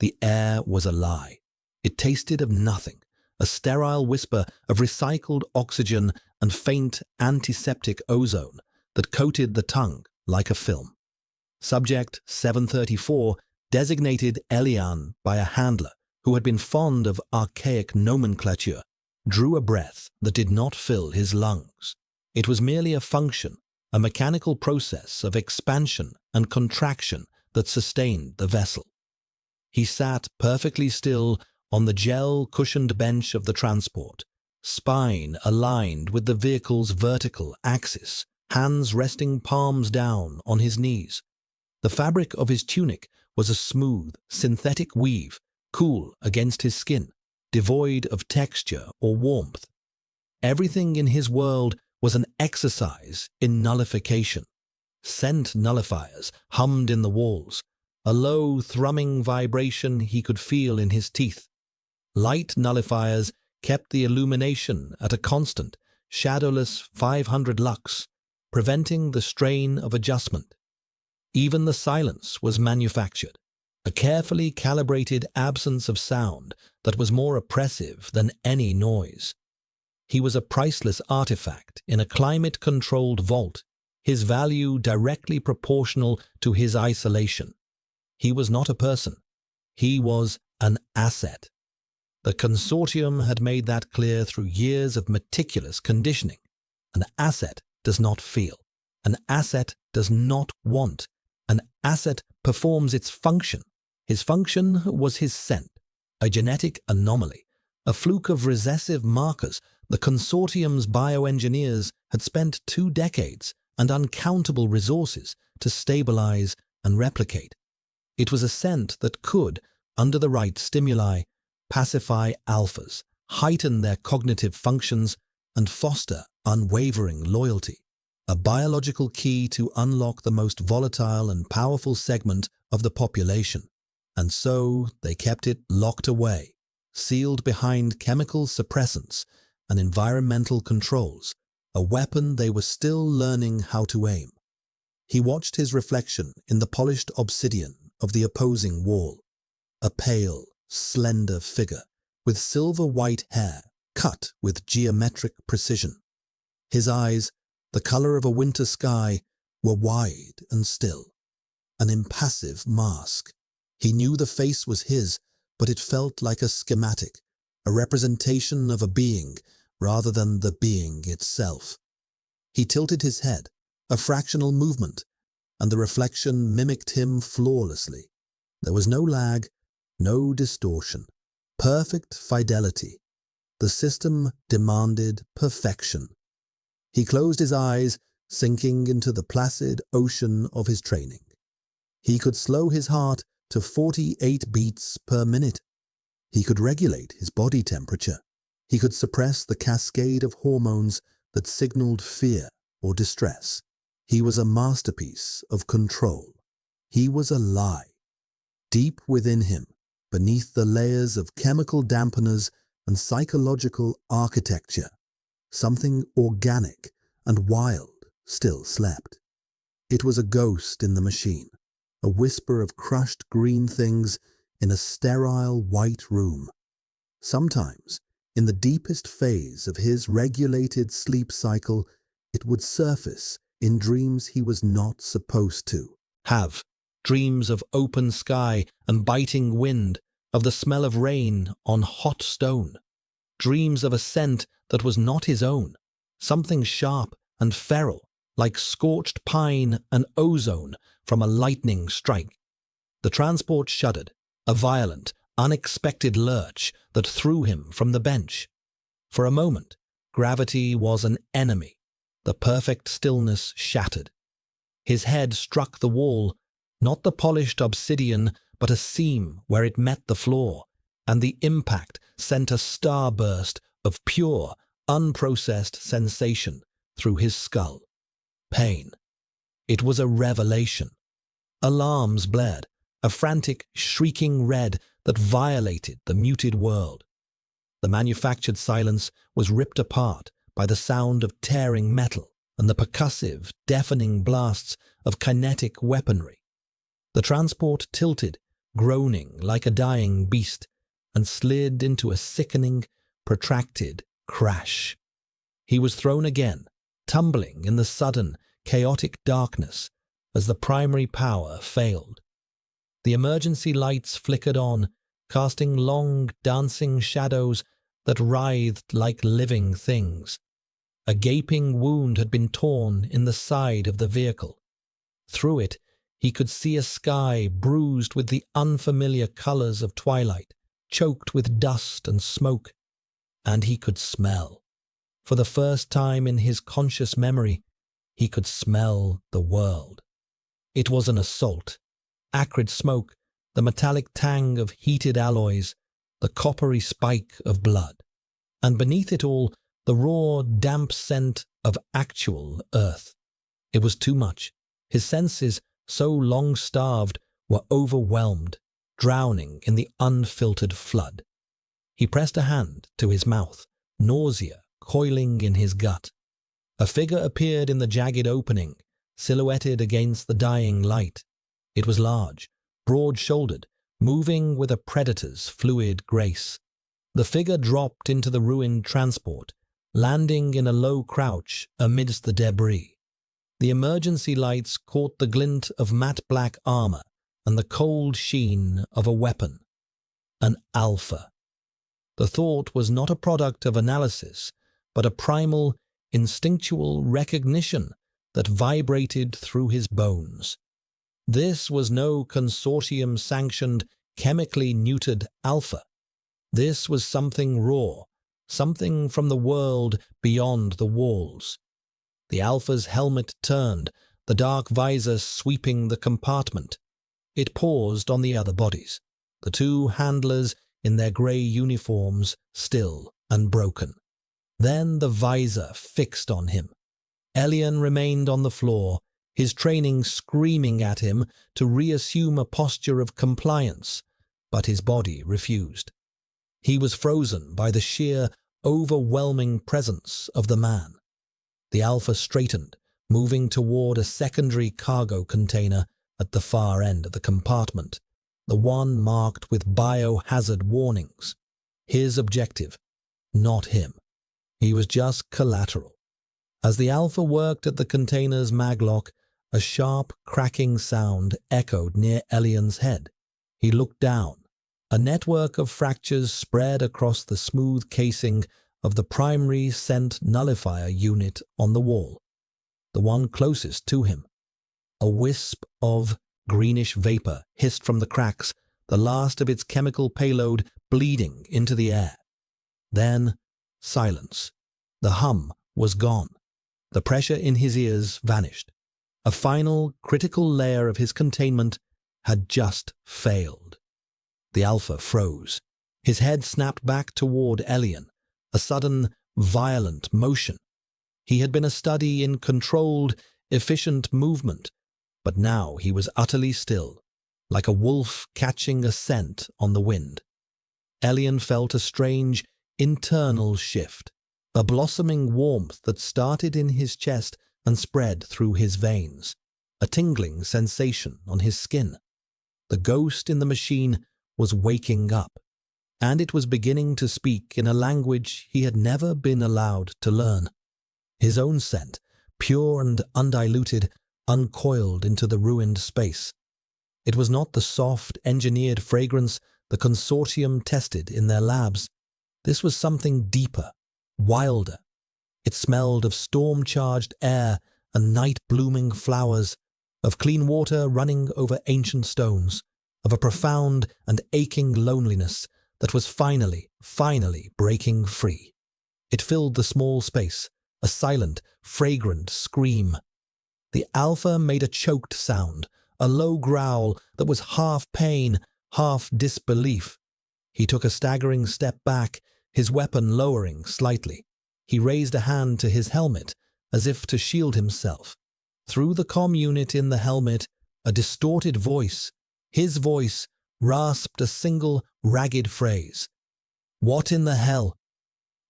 The air was a lie. It tasted of nothing, a sterile whisper of recycled oxygen and faint antiseptic ozone that coated the tongue like a film. Subject 734, designated Elian by a handler who had been fond of archaic nomenclature, drew a breath that did not fill his lungs. It was merely a function, a mechanical process of expansion and contraction that sustained the vessel. He sat perfectly still on the gel-cushioned bench of the transport, spine aligned with the vehicle's vertical axis, hands resting palms down on his knees. The fabric of his tunic was a smooth, synthetic weave, cool against his skin, devoid of texture or warmth. Everything in his world was an exercise in nullification. Scent nullifiers hummed in the walls, a low, thrumming vibration he could feel in his teeth. Light nullifiers kept the illumination at a constant, shadowless 500 lux, preventing the strain of adjustment. Even the silence was manufactured, a carefully calibrated absence of sound that was more oppressive than any noise. He was a priceless artifact in a climate-controlled vault, his value directly proportional to his isolation. He was not a person. He was an asset. The consortium had made that clear through years of meticulous conditioning. An asset does not feel. An asset does not want. An asset performs its function. His function was his scent, a genetic anomaly, a fluke of recessive markers. The consortium's bioengineers had spent 2 decades and uncountable resources to stabilize and replicate. It was a scent that could, under the right stimuli, pacify alphas, heighten their cognitive functions, and foster unwavering loyalty, a biological key to unlock the most volatile and powerful segment of the population. And so they kept it locked away, sealed behind chemical suppressants and environmental controls, a weapon they were still learning how to aim. He watched his reflection in the polished obsidian of the opposing wall, a pale, slender figure with silver-white hair cut with geometric precision. His eyes, the color of a winter sky, were wide and still, an impassive mask. He knew the face was his, but it felt like a schematic, a representation of a being rather than the being itself. He tilted his head, a fractional movement, and the reflection mimicked him flawlessly. There was no lag, no distortion. Perfect fidelity. The system demanded perfection. He closed his eyes, sinking into the placid ocean of his training. He could slow his heart to 48 beats per minute. He could regulate his body temperature. He could suppress the cascade of hormones that signaled fear or distress. He was a masterpiece of control. He was a lie. Deep within him, beneath the layers of chemical dampeners and psychological architecture, something organic and wild still slept. It was a ghost in the machine, a whisper of crushed green things in a sterile white room. Sometimes, in the deepest phase of his regulated sleep cycle, it would surface in dreams he was not supposed to have. Dreams of open sky and biting wind, of the smell of rain on hot stone. Dreams of a scent that was not his own, something sharp and feral, like scorched pine and ozone from a lightning strike. The transport shuddered, a violent, unexpected lurch that threw him from the bench. For a moment, gravity was an enemy. The perfect stillness shattered. His head struck the wall, not the polished obsidian, but a seam where it met the floor, and the impact sent a starburst of pure, unprocessed sensation through his skull. Pain. It was a revelation. Alarms blared, a frantic, shrieking red that violated the muted world. The manufactured silence was ripped apart by the sound of tearing metal and the percussive, deafening blasts of kinetic weaponry. The transport tilted groaning like a dying beast, and slid into a sickening, protracted crash. He was thrown again, tumbling in the sudden, chaotic darkness as the primary power failed. The emergency lights flickered on, casting long, dancing shadows that writhed like living things. A gaping wound had been torn in the side of the vehicle. Through it, he could see a sky bruised with the unfamiliar colors of twilight, choked with dust and smoke. And he could smell. For the first time in his conscious memory, he could smell the world. It was an assault. Acrid smoke, the metallic tang of heated alloys, the coppery spike of blood. And beneath it all, the raw, damp scent of actual earth. It was too much. His senses, so long starved, were overwhelmed, drowning in the unfiltered flood. He pressed a hand to his mouth, nausea coiling in his gut. A figure appeared in the jagged opening, silhouetted against the dying light. It was large, broad-shouldered, moving with a predator's fluid grace. The figure dropped into the ruined transport, landing in a low crouch amidst the debris. The emergency lights caught the glint of matte black armor and the cold sheen of a weapon. An alpha. The thought was not a product of analysis, but a primal, instinctual recognition that vibrated through his bones. This was no consortium-sanctioned, chemically neutered alpha. This was something raw, something from the world beyond the walls. The alpha's helmet turned, the dark visor sweeping the compartment. It paused on the other bodies, the two handlers in their grey uniforms still unbroken. Then the visor fixed on him. Elian remained on the floor, his training screaming at him to reassume a posture of compliance, but his body refused. He was frozen by the sheer, overwhelming presence of the man. The alpha straightened, moving toward a secondary cargo container at the far end of the compartment, the one marked with biohazard warnings. His objective, not him. He was just collateral. As the alpha worked at the container's maglock, a sharp, cracking sound echoed near Elian's head. He looked down. A network of fractures spread across the smooth casing of the primary scent nullifier unit on the wall, the one closest to him. A wisp of greenish vapor hissed from the cracks, the last of its chemical payload bleeding into the air. Then, silence. The hum was gone. The pressure in his ears vanished. A final, critical layer of his containment had just failed. The alpha froze. His head snapped back toward Elian, a sudden, violent motion. He had been a study in controlled, efficient movement, but now he was utterly still, like a wolf catching a scent on the wind. Elian felt a strange, internal shift, a blossoming warmth that started in his chest and spread through his veins, a tingling sensation on his skin. The ghost in the machine was waking up, and it was beginning to speak in a language he had never been allowed to learn. His own scent, pure and undiluted, uncoiled into the ruined space. It was not the soft, engineered fragrance the consortium tested in their labs. This was something deeper, wilder. It smelled of storm-charged air and night-blooming flowers, of clean water running over ancient stones, of a profound and aching loneliness that was finally breaking free. It filled the small space, a silent, fragrant scream. The alpha made a choked sound, a low growl that was half pain, half disbelief. He took a staggering step back, his weapon lowering slightly. He raised a hand to his helmet, as if to shield himself. Through the comm unit in the helmet, a distorted voice, his voice, rasped a single, ragged phrase. What in the hell?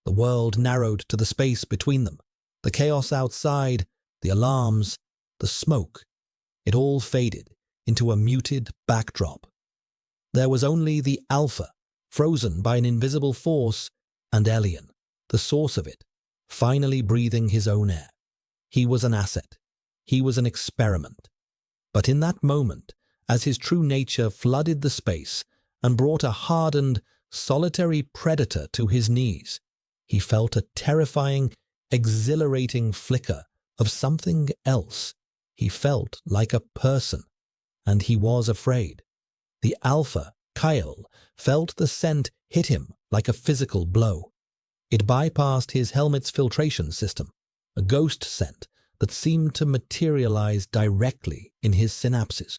The world narrowed to the space between them. The chaos outside, the alarms, the smoke. It all faded into a muted backdrop. There was only the Alpha, frozen by an invisible force, and Elian, the source of it, finally breathing his own air. He was an asset. He was an experiment. But in that moment, as his true nature flooded the space and brought a hardened, solitary predator to his knees, he felt a terrifying, exhilarating flicker of something else. He felt like a person, and he was afraid. The Alpha, Kyle, felt the scent hit him like a physical blow. It bypassed his helmet's filtration system, a ghost scent that seemed to materialize directly in his synapses.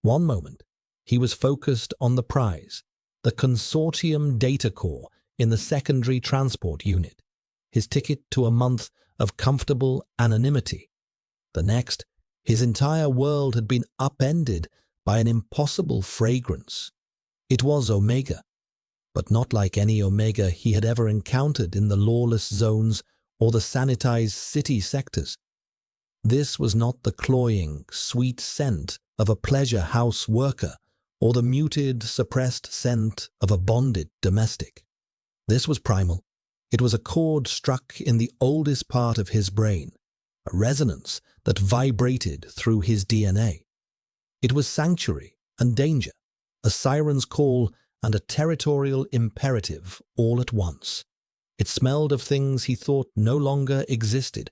One moment, he was focused on the prize, the consortium data core in the secondary transport unit, his ticket to a month of comfortable anonymity. The next, his entire world had been upended by an impossible fragrance. It was Omega, but not like any Omega he had ever encountered in the lawless zones or the sanitized city sectors. This was not the cloying, sweet scent of a pleasure house worker or the muted, suppressed scent of a bonded domestic. This was primal. It was a chord struck in the oldest part of his brain, a resonance that vibrated through his DNA. It was sanctuary and danger, a siren's call and a territorial imperative all at once. It smelled of things he thought no longer existed: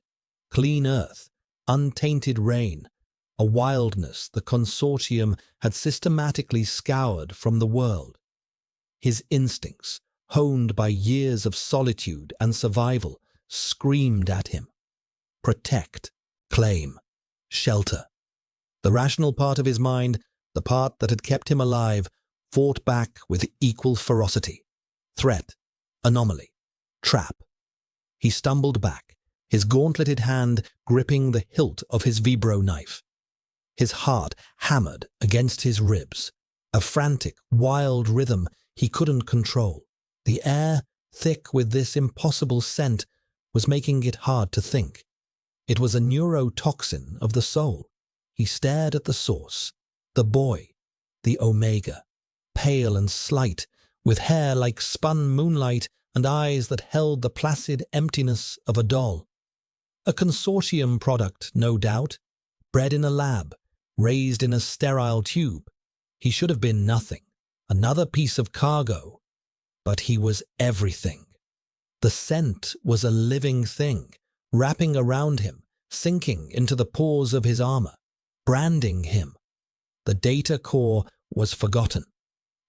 clean earth, untainted rain, a wildness the consortium had systematically scoured from the world. His instincts, honed by years of solitude and survival, screamed at him. Protect, claim, shelter. The rational part of his mind, the part that had kept him alive, fought back with equal ferocity. Threat, anomaly, trap. He stumbled back, his gauntleted hand gripping the hilt of his vibro knife. His heart hammered against his ribs, a frantic, wild rhythm he couldn't control. The air, thick with this impossible scent, was making it hard to think. It was a neurotoxin of the soul. He stared at the source, the boy, the Omega, pale and slight, with hair like spun moonlight and eyes that held the placid emptiness of a doll. A consortium product, no doubt, bred in a lab, raised in a sterile tube. He should have been nothing, another piece of cargo. But he was everything. The scent was a living thing, wrapping around him, sinking into the pores of his armor, branding him. The data core was forgotten.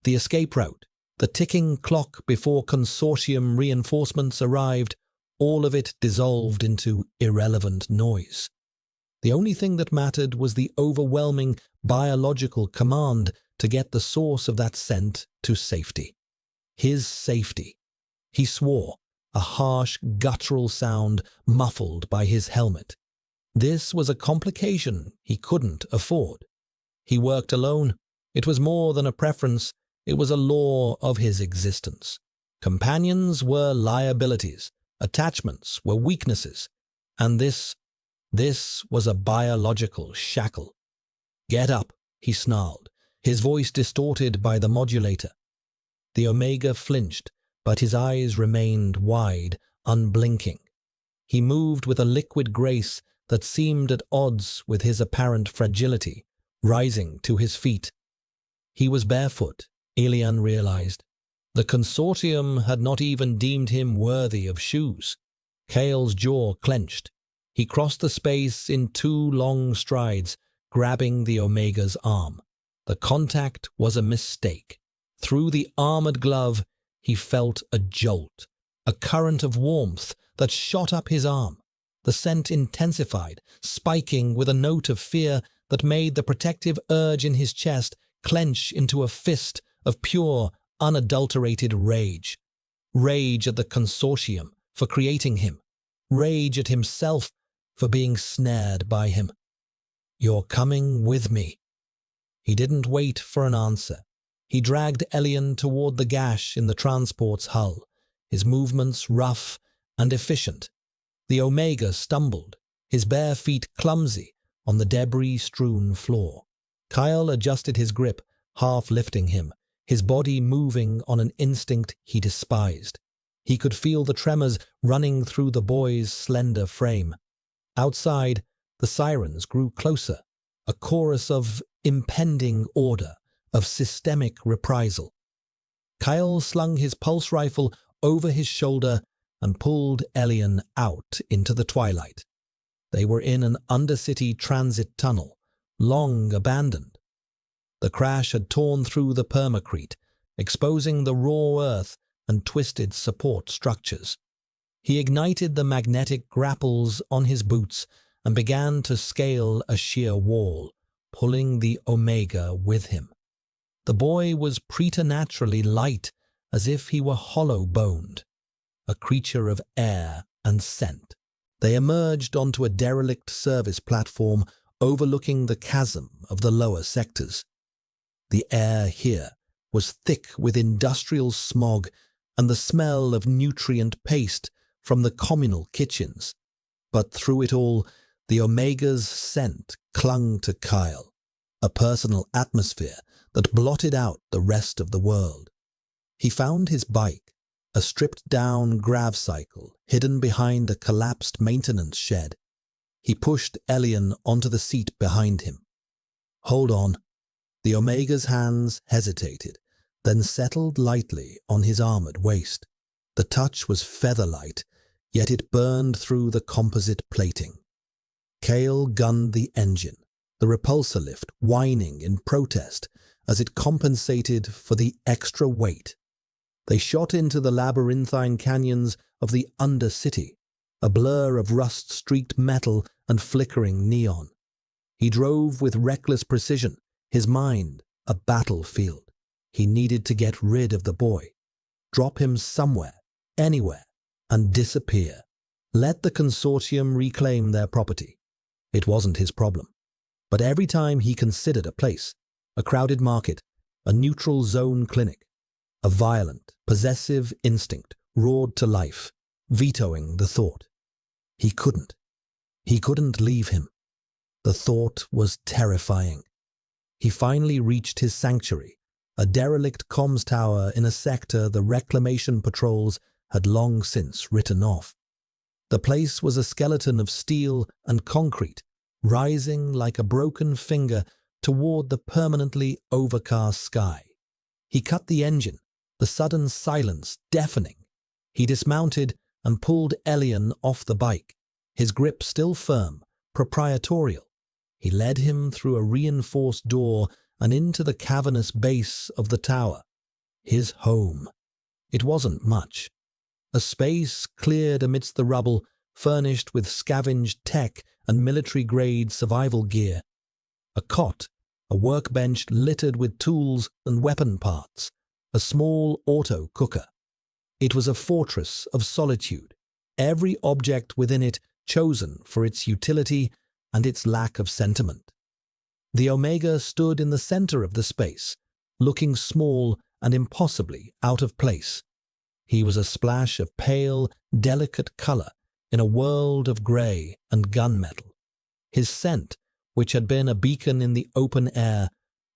The escape route, the ticking clock before consortium reinforcements arrived, all of it dissolved into irrelevant noise. The only thing that mattered was the overwhelming biological command to get the source of that scent to safety. His safety. He swore, a harsh, guttural sound muffled by his helmet. This was a complication he couldn't afford. He worked alone. It was more than a preference. It was a law of his existence. Companions were liabilities. Attachments were weaknesses. And this was a biological shackle. "Get up," he snarled, his voice distorted by the modulator. The Omega flinched, but his eyes remained wide, unblinking. He moved with a liquid grace that seemed at odds with his apparent fragility, rising to his feet. He was barefoot, Elian realized. The consortium had not even deemed him worthy of shoes. Kale's jaw clenched. He crossed the space in 2 long strides, grabbing the Omega's arm. The contact was a mistake. Through the armored glove, he felt a jolt, a current of warmth that shot up his arm. The scent intensified, spiking with a note of fear that made the protective urge in his chest clench into a fist of pure, unadulterated rage. Rage at the consortium for creating him. Rage at himself for being snared by him. "You're coming with me." He didn't wait for an answer. He dragged Elian toward the gash in the transport's hull, his movements rough and efficient. The Omega stumbled, his bare feet clumsy on the debris-strewn floor. Kyle adjusted his grip, half lifting him, his body moving on an instinct he despised. He could feel the tremors running through the boy's slender frame. Outside, the sirens grew closer, a chorus of impending order, of systemic reprisal. Kyle slung his pulse rifle over his shoulder and pulled Elian out into the twilight. They were in an undercity transit tunnel, long abandoned. The crash had torn through the permacrete, exposing the raw earth and twisted support structures. He ignited the magnetic grapples on his boots and began to scale a sheer wall, pulling the Omega with him. The boy was preternaturally light, as if he were hollow-boned, a creature of air and scent. They emerged onto a derelict service platform overlooking the chasm of the lower sectors. The air here was thick with industrial smog and the smell of nutrient paste from the communal kitchens. But through it all, the Omega's scent clung to Kyle, a personal atmosphere that blotted out the rest of the world. He found his bike, a stripped-down grav cycle hidden behind a collapsed maintenance shed. He pushed Elian onto the seat behind him. "Hold on." The Omega's hands hesitated, then settled lightly on his armored waist. The touch was feather-light, yet it burned through the composite plating. Kale gunned the engine, the repulsor lift whining in protest as it compensated for the extra weight. They shot into the labyrinthine canyons of the Undercity, a blur of rust-streaked metal and flickering neon. He drove with reckless precision, his mind a battlefield. He needed to get rid of the boy, drop him somewhere, anywhere, and disappear. Let the consortium reclaim their property. It wasn't his problem. But every time he considered a place, a crowded market, a neutral zone clinic, a violent, possessive instinct roared to life, vetoing the thought. He couldn't. He couldn't leave him. The thought was terrifying. He finally reached his sanctuary, a derelict comms tower in a sector the reclamation patrols had long since written off. The place was a skeleton of steel and concrete, rising like a broken finger toward the permanently overcast sky. He cut the engine, the sudden silence deafening. He dismounted and pulled Elian off the bike, his grip still firm, proprietorial. He led him through a reinforced door and into the cavernous base of the tower. His home. It wasn't much. A space cleared amidst the rubble, furnished with scavenged tech and military-grade survival gear. A cot, a workbench littered with tools and weapon parts, a small auto cooker. It was a fortress of solitude, every object within it chosen for its utility and its lack of sentiment. The Omega stood in the center of the space, looking small and impossibly out of place. He was a splash of pale, delicate color in a world of gray and gunmetal. His scent, which had been a beacon in the open air,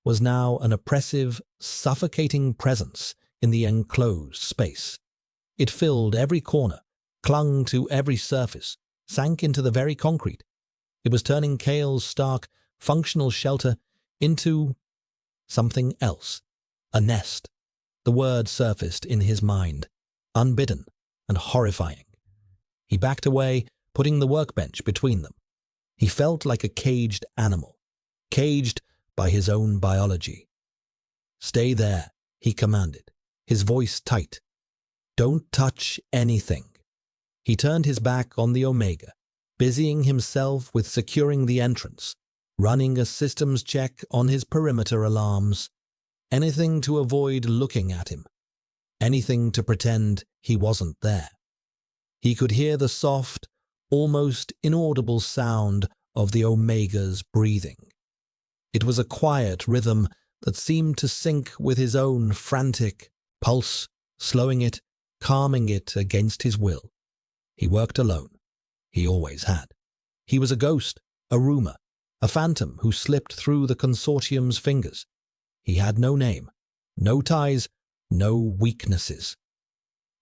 was now an oppressive, suffocating presence in the enclosed space. It filled every corner, clung to every surface, sank into the very concrete. It was turning Kale's stark, functional shelter into something else. A nest. The word surfaced in his mind, unbidden and horrifying. He backed away, putting the workbench between them. He felt like a caged animal, caged by his own biology. "Stay there," he commanded, his voice tight. "Don't touch anything." He turned his back on the Omega, busying himself with securing the entrance, running a systems check on his perimeter alarms. Anything to avoid looking at him. Anything to pretend he wasn't there. He could hear the soft, almost inaudible sound of the Omega's breathing. It was a quiet rhythm that seemed to sync with his own frantic pulse, slowing it, calming it against his will. He worked alone. He always had. He was a ghost, a rumor, a phantom who slipped through the consortium's fingers. He had no name, No ties, no weaknesses.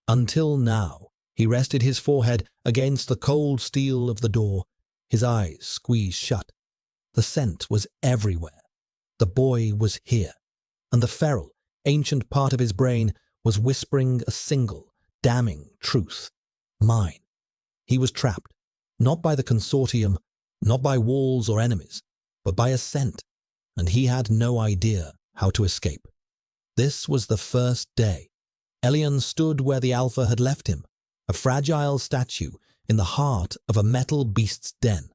Until now, he rested his forehead against the cold steel of the door, his eyes squeezed shut. The scent was everywhere. The boy was here, and the feral, ancient part of his brain was whispering a single, damning truth. Mine. He was trapped, not by the consortium, not by walls or enemies, but by a scent, and he had no idea how to escape. This was the first day. Elian stood where the Alpha had left him, a fragile statue in the heart of a metal beast's den.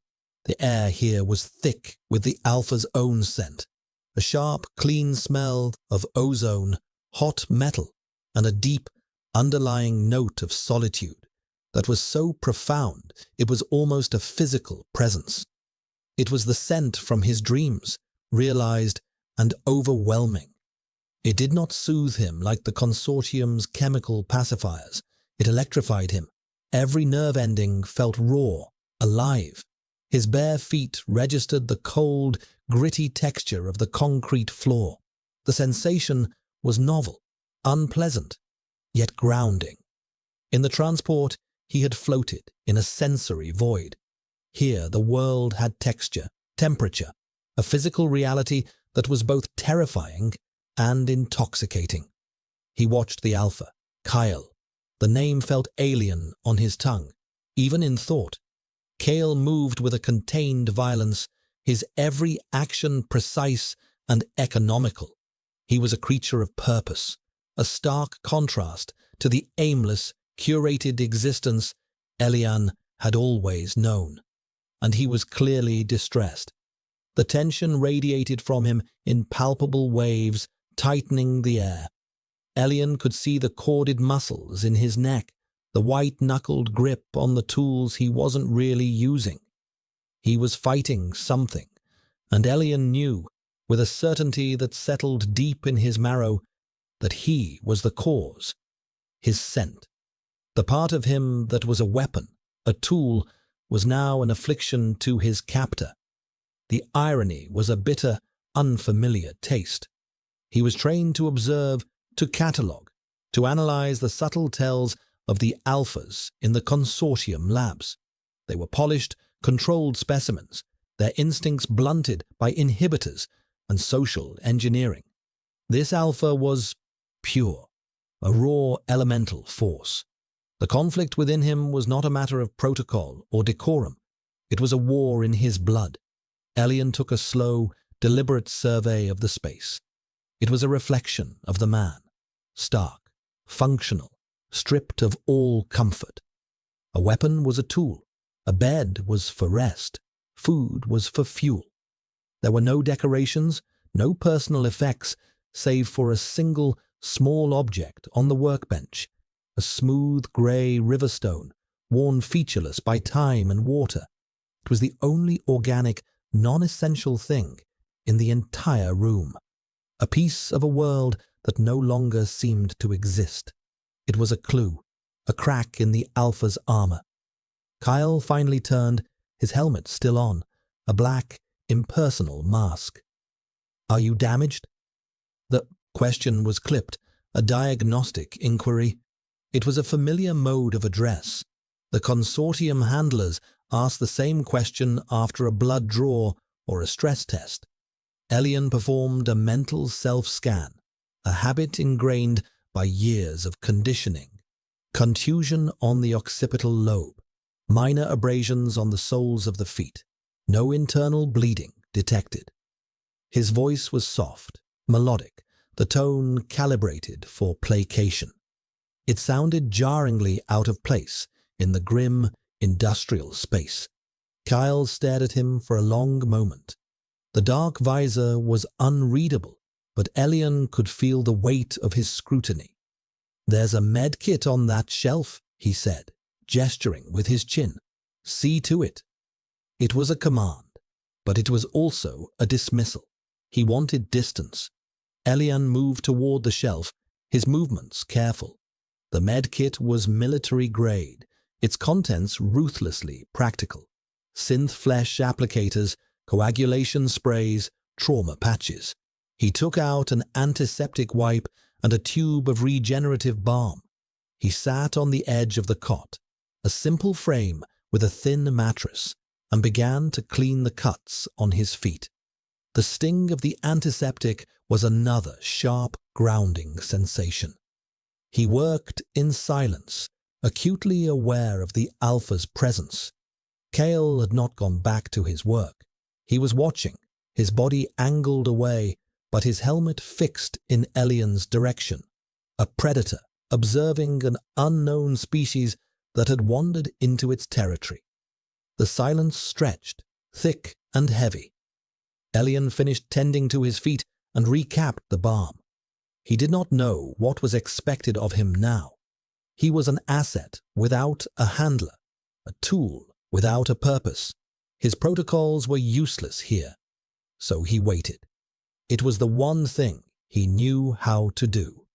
The air here was thick with the Alpha's own scent, a sharp, clean smell of ozone, hot metal, and a deep, underlying note of solitude that was so profound it was almost a physical presence. It was the scent from his dreams, realized and overwhelming. It did not soothe him like the consortium's chemical pacifiers. It electrified him. Every nerve ending felt raw, alive. His bare feet registered the cold, gritty texture of the concrete floor. The sensation was novel, unpleasant, yet grounding. In the transport, he had floated in a sensory void. Here the world had texture, temperature, a physical reality that was both terrifying and intoxicating. He watched the Alpha, Kyle. The name felt alien on his tongue, even in thought. Kale moved with a contained violence, his every action precise and economical. He was a creature of purpose, a stark contrast to the aimless, curated existence Elian had always known. And he was clearly distressed. The tension radiated from him in palpable waves, tightening the air. Elian could see the corded muscles in his neck, the white-knuckled grip on the tools he wasn't really using. He was fighting something, and Elian knew, with a certainty that settled deep in his marrow, that he was the cause. His scent. The part of him that was a weapon, a tool, was now an affliction to his captor. The irony was a bitter, unfamiliar taste. He was trained to observe, to catalogue, to analyze the subtle tells of the alphas in the consortium labs. They were polished, controlled specimens, their instincts blunted by inhibitors and social engineering. This alpha was pure, a raw elemental force. The conflict within him was not a matter of protocol or decorum. It was a war in his blood. Elian took a slow, deliberate survey of the space. It was a reflection of the man, stark, functional, stripped of all comfort. A weapon was a tool. A bed was for rest. Food was for fuel. There were no decorations, no personal effects, save for a single, small object on the workbench, a smooth grey riverstone, worn featureless by time and water. It was the only organic, non-essential thing in the entire room, a piece of a world that no longer seemed to exist. It was a clue, a crack in the Alpha's armor. Kyle finally turned, his helmet still on, a black, impersonal mask. "Are you damaged?" The question was clipped, a diagnostic inquiry. It was a familiar mode of address. The consortium handlers asked the same question after a blood draw or a stress test. Elian performed a mental self-scan, a habit ingrained by years of conditioning. Contusion on the occipital lobe, minor abrasions on the soles of the feet, no internal bleeding detected. His voice was soft, melodic, the tone calibrated for placation. It sounded jarringly out of place in the grim, industrial space. Kyle stared at him for a long moment. The dark visor was unreadable, but Elian could feel the weight of his scrutiny. "There's a med kit on that shelf," he said, gesturing with his chin. "See to it." It was a command, but it was also a dismissal. He wanted distance. Elian moved toward the shelf, his movements careful. The med kit was military grade, its contents ruthlessly practical. Synth flesh applicators, coagulation sprays, trauma patches. He took out an antiseptic wipe and a tube of regenerative balm. He sat on the edge of the cot, a simple frame with a thin mattress, and began to clean the cuts on his feet. The sting of the antiseptic was another sharp, grounding sensation. He worked in silence, acutely aware of the Alpha's presence. Kale had not gone back to his work. He was watching, his body angled away, but his helmet fixed in Elian's direction. A predator, observing an unknown species that had wandered into its territory. The silence stretched, thick and heavy. Elian finished tending to his feet and recapped the balm. He did not know what was expected of him now. He was an asset without a handler, a tool without a purpose. His protocols were useless here. So he waited. It was the one thing he knew how to do.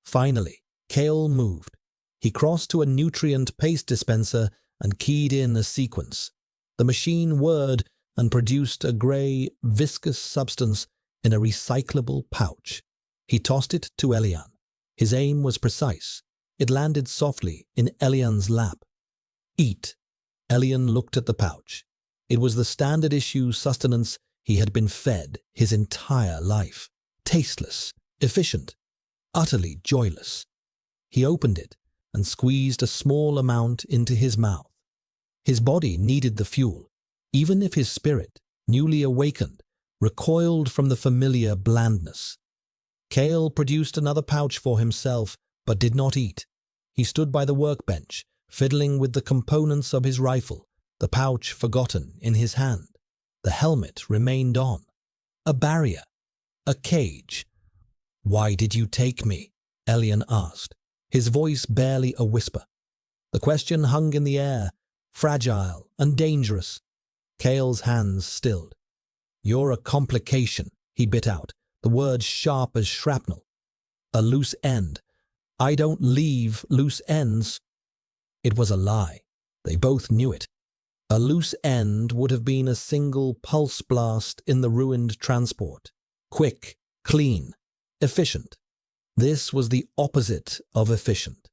Finally, Kale moved. He crossed to a nutrient paste dispenser and keyed in a sequence. The machine whirred and produced a grey, viscous substance in a recyclable pouch. He tossed it to Elian. His aim was precise. It landed softly in Elian's lap. Eat. Elian looked at the pouch. It was the standard issue sustenance he had been fed his entire life. Tasteless, efficient, utterly joyless. He opened it and squeezed a small amount into his mouth. His body needed the fuel, even if his spirit, newly awakened, recoiled from the familiar blandness. Kale produced another pouch for himself, but did not eat. He stood by the workbench, fiddling with the components of his rifle, the pouch forgotten in his hand. The helmet remained on. A barrier. A cage. "Why did you take me?" Elian asked, his voice barely a whisper. The question hung in the air, fragile and dangerous. Kale's hands stilled. "You're a complication," he bit out, the words sharp as shrapnel. "A loose end. I don't leave loose ends." It was a lie. They both knew it. A loose end would have been a single pulse blast in the ruined transport. Quick, clean, efficient. This was the opposite of efficient.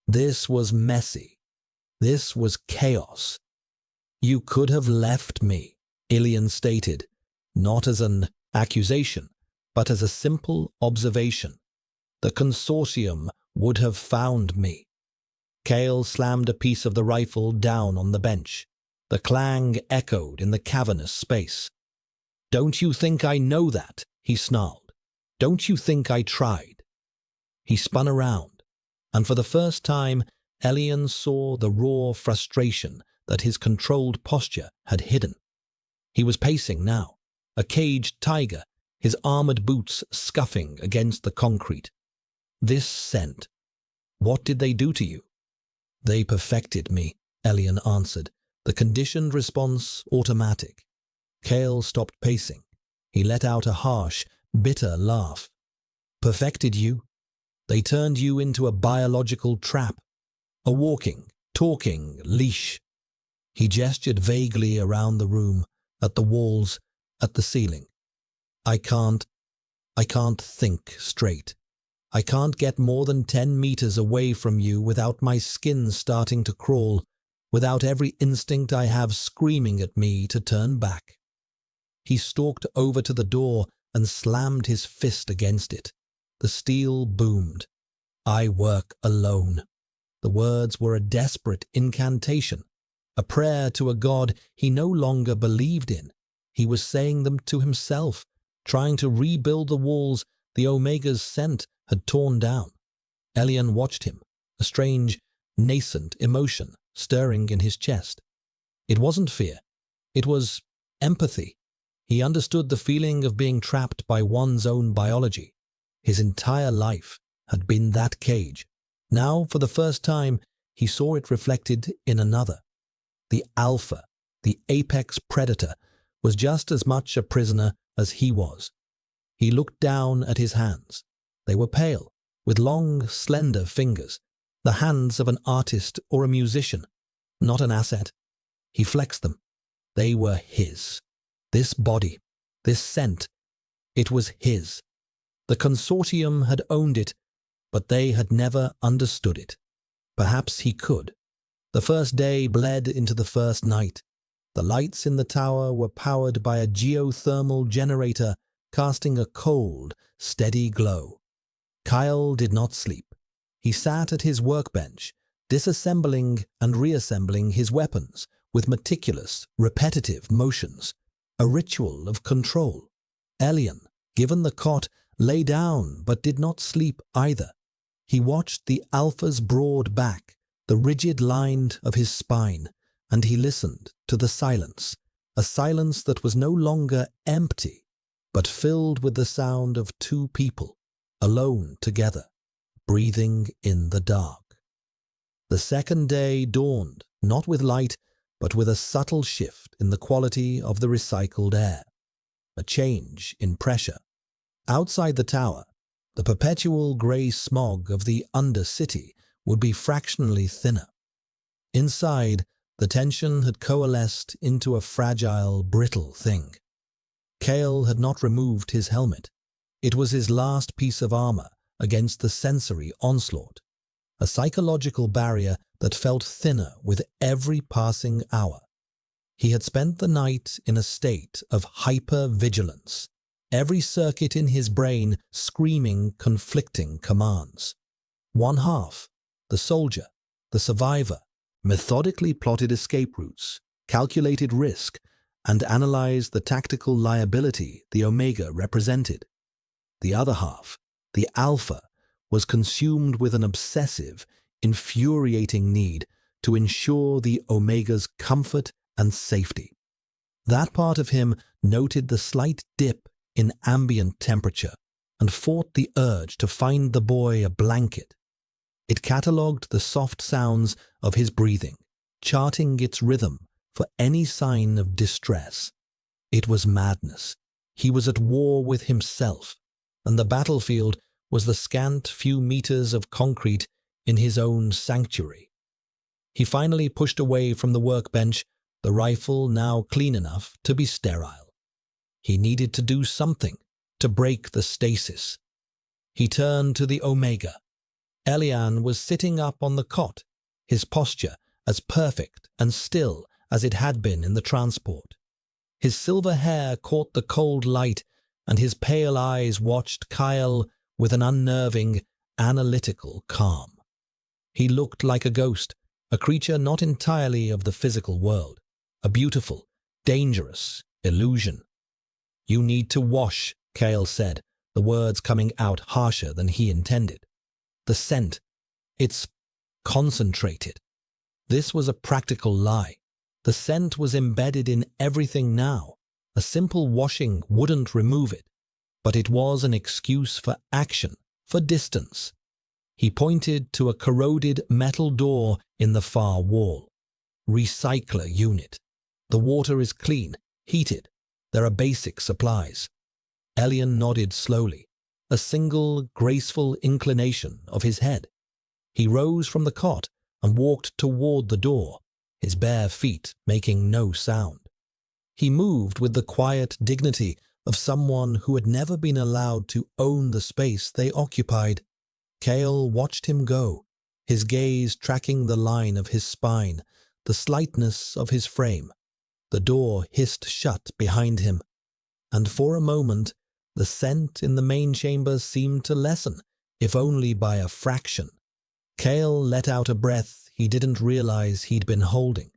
This was messy. This was chaos. "You could have left me," Elian stated, not as an accusation, but as a simple observation. "The consortium would have found me." Kale slammed a piece of the rifle down on the bench. The clang echoed in the cavernous space. "Don't you think I know that?" he snarled. "Don't you think I tried?" He spun around, and for the first time, Elian saw the raw frustration that his controlled posture had hidden. He was pacing now, a caged tiger, his armored boots scuffing against the concrete. "This scent. What did they do to you?" "They perfected me," Elian answered, the conditioned response automatic. Kale stopped pacing. He let out a harsh, bitter laugh. "Perfected you? They turned you into a biological trap, a walking, talking leash." He gestured vaguely around the room, at the walls, at the ceiling. I can't think straight. I can't get more than 10 meters away from you without my skin starting to crawl, without every instinct I have screaming at me to turn back." He stalked over to the door and slammed his fist against it. The steel boomed. "I work alone." The words were a desperate incantation, a prayer to a god he no longer believed in. He was saying them to himself, trying to rebuild the walls the Omega's scent had torn down. Elian watched him, a strange, nascent emotion stirring in his chest. It wasn't fear. It was empathy. He understood the feeling of being trapped by one's own biology. His entire life had been that cage. Now, for the first time, he saw it reflected in another. The alpha, the apex predator, was just as much a prisoner as he was. He looked down at his hands. They were pale, with long, slender fingers, the hands of an artist or a musician, not an asset. He flexed them. They were his. This body, this scent, it was his. The consortium had owned it, but they had never understood it. Perhaps he could. The first day bled into the first night. The lights in the tower were powered by a geothermal generator, casting a cold, steady glow. Kyle did not sleep. He sat at his workbench, disassembling and reassembling his weapons with meticulous, repetitive motions, a ritual of control. Elian, given the cot, lay down but did not sleep either. He watched the Alpha's broad back, the rigid line of his spine, and he listened to the silence, a silence that was no longer empty, but filled with the sound of two people, alone together, breathing in the dark. The second day dawned, not with light, but with a subtle shift in the quality of the recycled air, a change in pressure. Outside the tower, the perpetual grey smog of the undercity would be fractionally thinner. Inside, the tension had coalesced into a fragile, brittle thing. Kale had not removed his helmet. It was his last piece of armor against the sensory onslaught, a psychological barrier that felt thinner with every passing hour. He had spent the night in a state of hyper-vigilance, every circuit in his brain screaming conflicting commands. One half, the soldier, the survivor, methodically plotted escape routes, calculated risk, and analyzed the tactical liability the Omega represented. The other half, the Alpha, was consumed with an obsessive, infuriating need to ensure the Omega's comfort and safety. That part of him noted the slight dip in ambient temperature and fought the urge to find the boy a blanket. It catalogued the soft sounds of his breathing, charting its rhythm for any sign of distress. It was madness. He was at war with himself, and the battlefield was the scant few meters of concrete in his own sanctuary. He finally pushed away from the workbench, the rifle now clean enough to be sterile. He needed to do something to break the stasis. He turned to the Omega. Elian was sitting up on the cot, his posture as perfect and still as it had been in the transport. His silver hair caught the cold light, and his pale eyes watched Kyle with an unnerving, analytical calm. He looked like a ghost, a creature not entirely of the physical world, a beautiful, dangerous illusion. "You need to wash," Kyle said, the words coming out harsher than he intended. "The scent, it's concentrated." This was a practical lie. The scent was embedded in everything now. A simple washing wouldn't remove it, but it was an excuse for action, for distance. He pointed to a corroded metal door in the far wall. "Recycler unit. The water is clean, heated. There are basic supplies." Elian nodded slowly, a single graceful inclination of his head. He rose from the cot and walked toward the door, his bare feet making no sound. He moved with the quiet dignity of someone who had never been allowed to own the space they occupied. Kale watched him go, his gaze tracking the line of his spine, the slightness of his frame. The door hissed shut behind him, and for a moment the scent in the main chamber seemed to lessen, if only by a fraction. Kale let out a breath he didn't realize he'd been holding.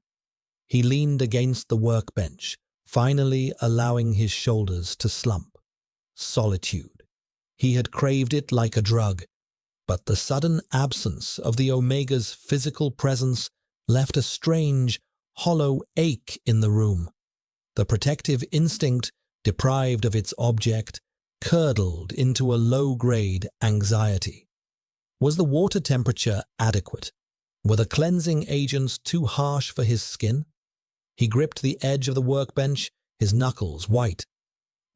He leaned against the workbench, finally allowing his shoulders to slump. Solitude. He had craved it like a drug, but the sudden absence of the Omega's physical presence left a strange, hollow ache in the room. The protective instinct, deprived of its object, curdled into a low-grade anxiety. Was the water temperature adequate? Were the cleansing agents too harsh for his skin? He gripped the edge of the workbench, his knuckles white.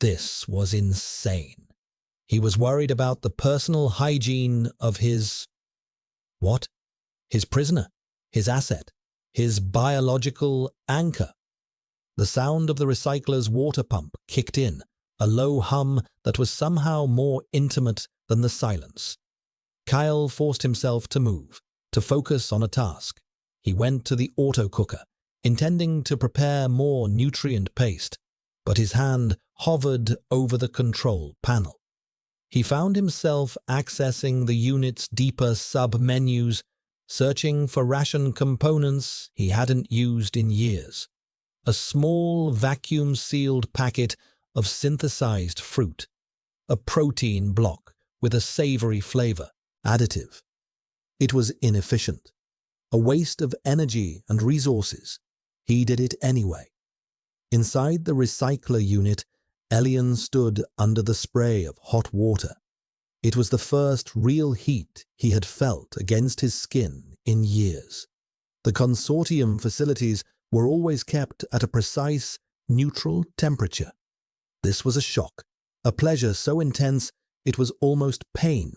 This was insane. He was worried about the personal hygiene of his... what? His prisoner, his asset, his biological anchor. The sound of the recycler's water pump kicked in, a low hum that was somehow more intimate than the silence. Kyle forced himself to move, to focus on a task. He went to the auto-cooker, intending to prepare more nutrient paste, but his hand hovered over the control panel. He found himself accessing the unit's deeper sub-menus, searching for ration components he hadn't used in years. A small vacuum-sealed packet of synthesized fruit, a protein block with a savory flavor, additive. It was inefficient, a waste of energy and resources. He did it anyway. Inside the recycler unit, Elian stood under the spray of hot water. It was the first real heat he had felt against his skin in years. The consortium facilities were always kept at a precise, neutral temperature. This was a shock, a pleasure so intense it was almost pain.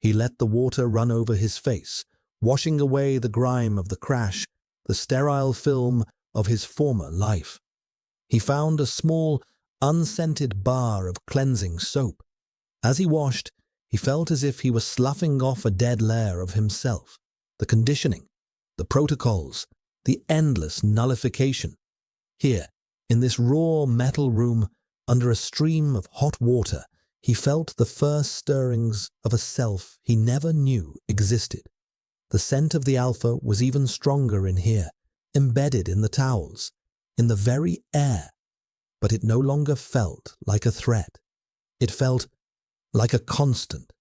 He let the water run over his face, washing away the grime of the crash, the sterile film of his former life. He found a small, unscented bar of cleansing soap. As he washed, he felt as if he were sloughing off a dead layer of himself. The conditioning, the protocols, the endless nullification. Here, in this raw metal room, under a stream of hot water, he felt the first stirrings of a self he never knew existed. The scent of the alpha was even stronger in here, embedded in the towels, in the very air. But it no longer felt like a threat. It felt like a constant,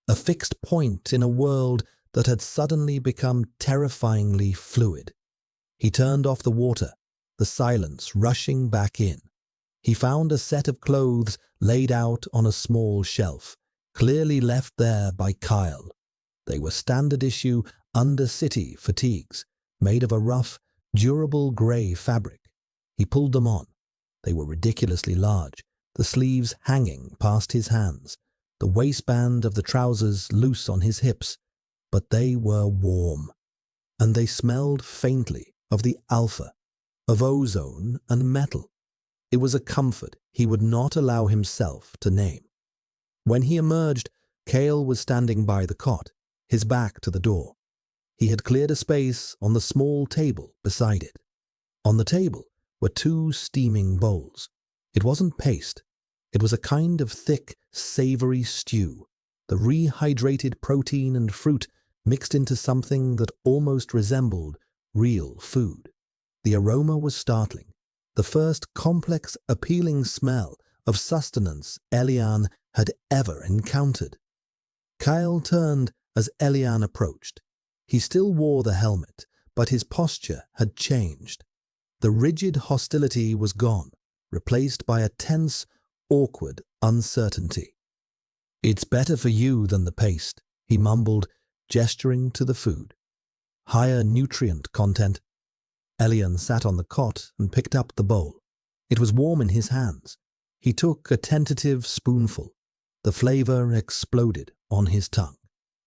a fixed point in a world that had suddenly become terrifyingly fluid. He turned off the water, the silence rushing back in. He found a set of clothes laid out on a small shelf, clearly left there by Kyle. They were standard issue Undercity fatigues, made of a rough, durable grey fabric. He pulled them on. They were ridiculously large, the sleeves hanging past his hands, the waistband of the trousers loose on his hips, but they were warm, and they smelled faintly of the alpha, of ozone and metal. It was a comfort he would not allow himself to name. When he emerged, Cale was standing by the cot, his back to the door. He had cleared a space on the small table beside it. On the table were 2 steaming bowls. It wasn't paste. It was a kind of thick, savory stew, the rehydrated protein and fruit mixed into something that almost resembled real food. The aroma was startling, the first complex, appealing smell of sustenance Elian had ever encountered. Kyle turned as Elian approached. He still wore the helmet, but his posture had changed. The rigid hostility was gone, replaced by a tense, awkward uncertainty. "It's better for you than the paste," he mumbled, gesturing to the food. "Higher nutrient content." Elian sat on the cot and picked up the bowl. It was warm in his hands. He took a tentative spoonful. The flavor exploded on his tongue.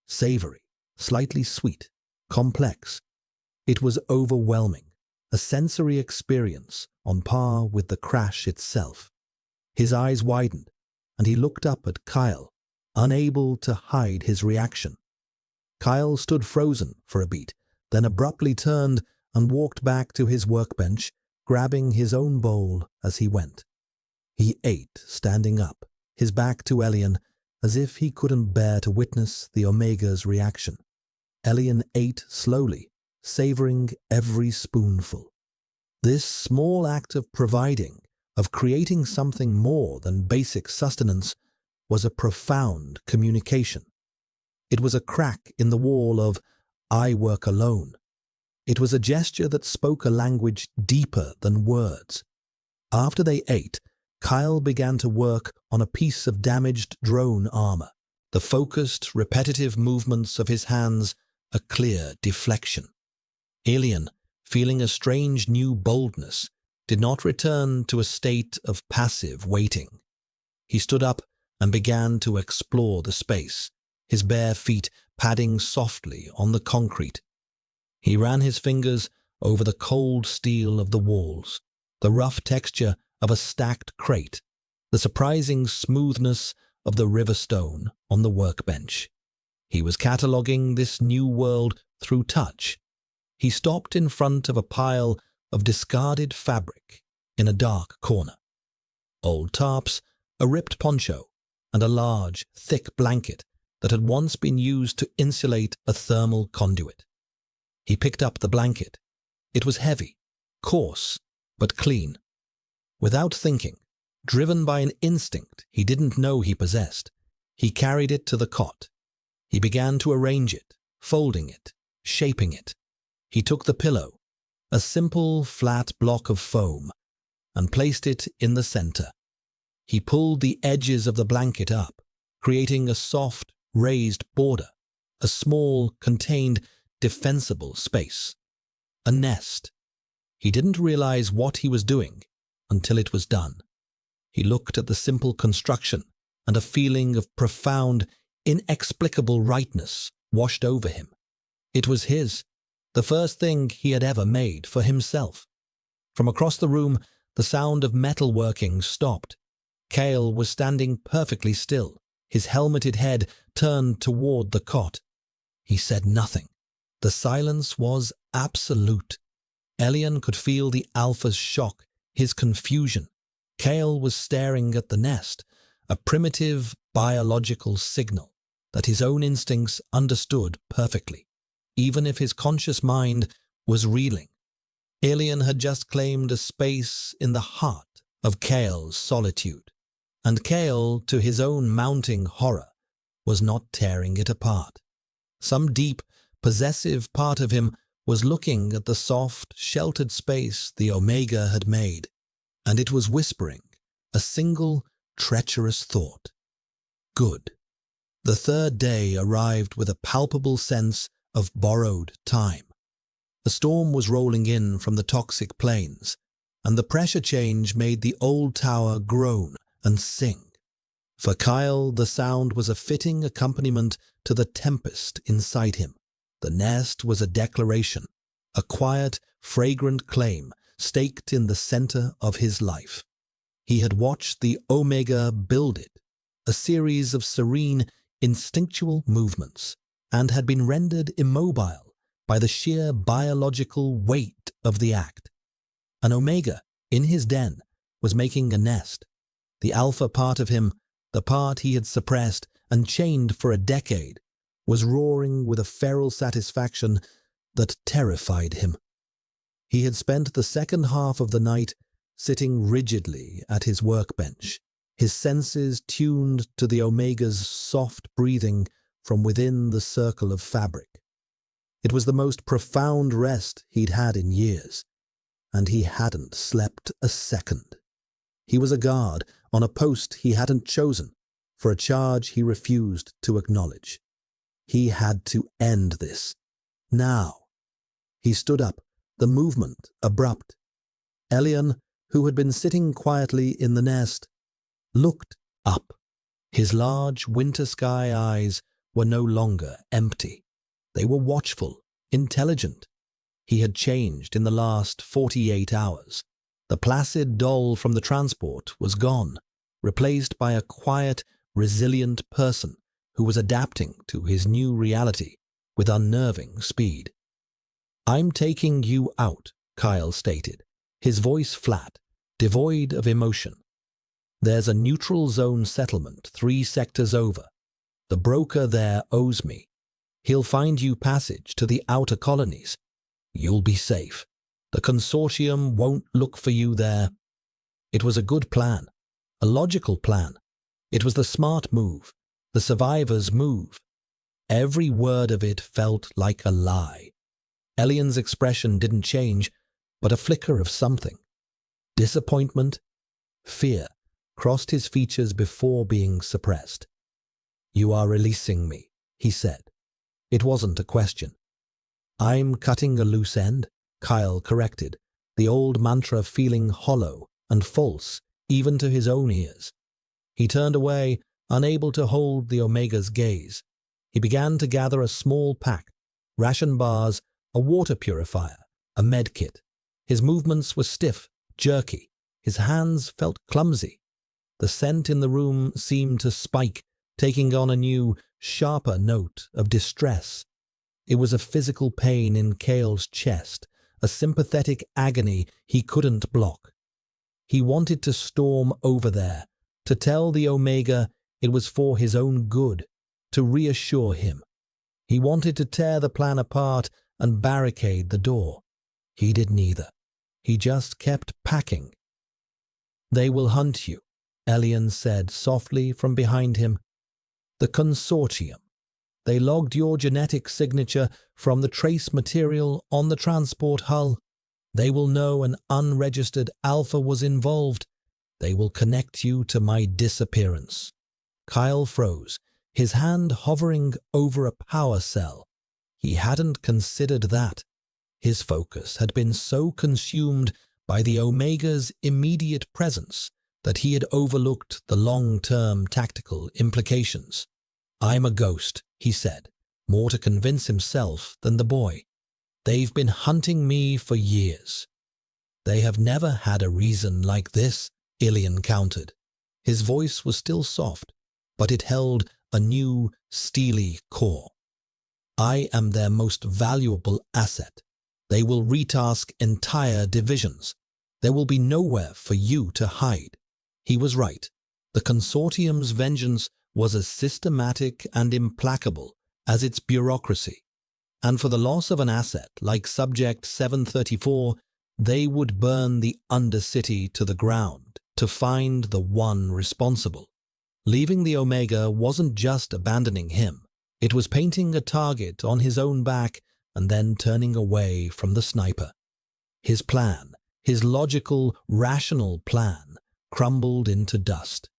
Savory, slightly sweet, complex. It was overwhelming, a sensory experience on par with the crash itself. His eyes widened, and he looked up at Kyle, unable to hide his reaction. Kyle stood frozen for a beat, then abruptly turned and walked back to his workbench, grabbing his own bowl as he went. He ate, standing up, his back to Elian, as if he couldn't bear to witness the Omega's reaction. Elian ate slowly, savoring every spoonful. This small act of providing, of creating something more than basic sustenance, was a profound communication. It was a crack in the wall of "I work alone." It was a gesture that spoke a language deeper than words. After they ate, Kyle began to work on a piece of damaged drone armor, the focused, repetitive movements of his hands a clear deflection. Alien, feeling a strange new boldness, did not return to a state of passive waiting. He stood up and began to explore the space, his bare feet padding softly on the concrete. He ran his fingers over the cold steel of the walls, the rough texture of a stacked crate, the surprising smoothness of the river stone on the workbench. He was cataloguing this new world through touch. He stopped in front of a pile of discarded fabric in a dark corner. Old tarps, a ripped poncho, and a large, thick blanket that had once been used to insulate a thermal conduit. He picked up the blanket. It was heavy, coarse, but clean. Without thinking, driven by an instinct he didn't know he possessed, he carried it to the cot. He began to arrange it, folding it, shaping it. He took the pillow, a simple, flat block of foam, and placed it in the center. He pulled the edges of the blanket up, creating a soft, raised border, a small, contained, defensible space. A nest. He didn't realize what he was doing until it was done. He looked at the simple construction, and a feeling of profound, inexplicable rightness washed over him. It was his, the first thing he had ever made for himself. From across the room, the sound of metalworking stopped. Kale was standing perfectly still, his helmeted head turned toward the cot. He said nothing. The silence was absolute. Elian could feel the alpha's shock, his confusion. Kale was staring at the nest, a primitive biological signal that his own instincts understood perfectly, even if his conscious mind was reeling. Elian had just claimed a space in the heart of Kale's solitude, and Kale, to his own mounting horror, was not tearing it apart. Some deep, possessive part of him was looking at the soft, sheltered space the Omega had made, and it was whispering a single, treacherous thought. Good. The third day arrived with a palpable sense of borrowed time. The storm was rolling in from the toxic plains, and the pressure change made the old tower groan and sing. For Kyle, the sound was a fitting accompaniment to the tempest inside him. The nest was a declaration, a quiet, fragrant claim staked in the center of his life. He had watched the Omega build it, a series of serene, instinctual movements, and had been rendered immobile by the sheer biological weight of the act. An Omega, in his den, was making a nest. The alpha part of him, the part he had suppressed and chained for a decade, was roaring with a feral satisfaction that terrified him. He had spent the second half of the night sitting rigidly at his workbench, his senses tuned to the Omega's soft breathing from within the circle of fabric. It was the most profound rest he'd had in years, and he hadn't slept a second. He was a guard on a post he hadn't chosen, for a charge he refused to acknowledge. He had to end this. Now. He stood up, the movement abrupt. Elian, who had been sitting quietly in the nest, looked up. His large winter sky eyes were no longer empty. They were watchful, intelligent. He had changed in the last 48 hours. The placid doll from the transport was gone, replaced by a quiet, resilient person who was adapting to his new reality with unnerving speed. "I'm taking you out," Kyle stated, his voice flat, devoid of emotion. "There's a neutral zone settlement 3 sectors over. The broker there owes me. He'll find you passage to the outer colonies. You'll be safe. The consortium won't look for you there." It was a good plan, a logical plan. It was the smart move, the survivor's move. Every word of it felt like a lie. Elian's expression didn't change, but a flicker of something. Disappointment, fear crossed his features before being suppressed. "You are releasing me," he said. It wasn't a question. "I'm cutting a loose end," Kyle corrected, the old mantra feeling hollow and false even to his own ears. He turned away, unable to hold the Omega's gaze. He began to gather a small pack, ration bars, a water purifier, a med kit. His movements were stiff, jerky. His hands felt clumsy. The scent in the room seemed to spike, taking on a new, sharper note of distress. It was a physical pain in Kale's chest, a sympathetic agony he couldn't block. He wanted to storm over there, to tell the Omega it was for his own good, to reassure him. He wanted to tear the plan apart and barricade the door. He did neither. He just kept packing. "They will hunt you," Elian said softly from behind him. "The consortium. They logged your genetic signature from the trace material on the transport hull. They will know an unregistered alpha was involved. They will connect you to my disappearance." Kyle froze, his hand hovering over a power cell. He hadn't considered that. His focus had been so consumed by the Omega's immediate presence that he had overlooked the long-term tactical implications. "I'm a ghost," he said, more to convince himself than the boy. "They've been hunting me for years." "They have never had a reason like this," Ilian countered. His voice was still soft, but it held a new, steely core. "I am their most valuable asset. They will retask entire divisions. There will be nowhere for you to hide." He was right. The consortium's vengeance was as systematic and implacable as its bureaucracy. And for the loss of an asset like Subject 734, they would burn the Undercity to the ground to find the one responsible. Leaving the Omega wasn't just abandoning him. It was painting a target on his own back and then turning away from the sniper. His plan, his logical, rational plan, crumbled into dust.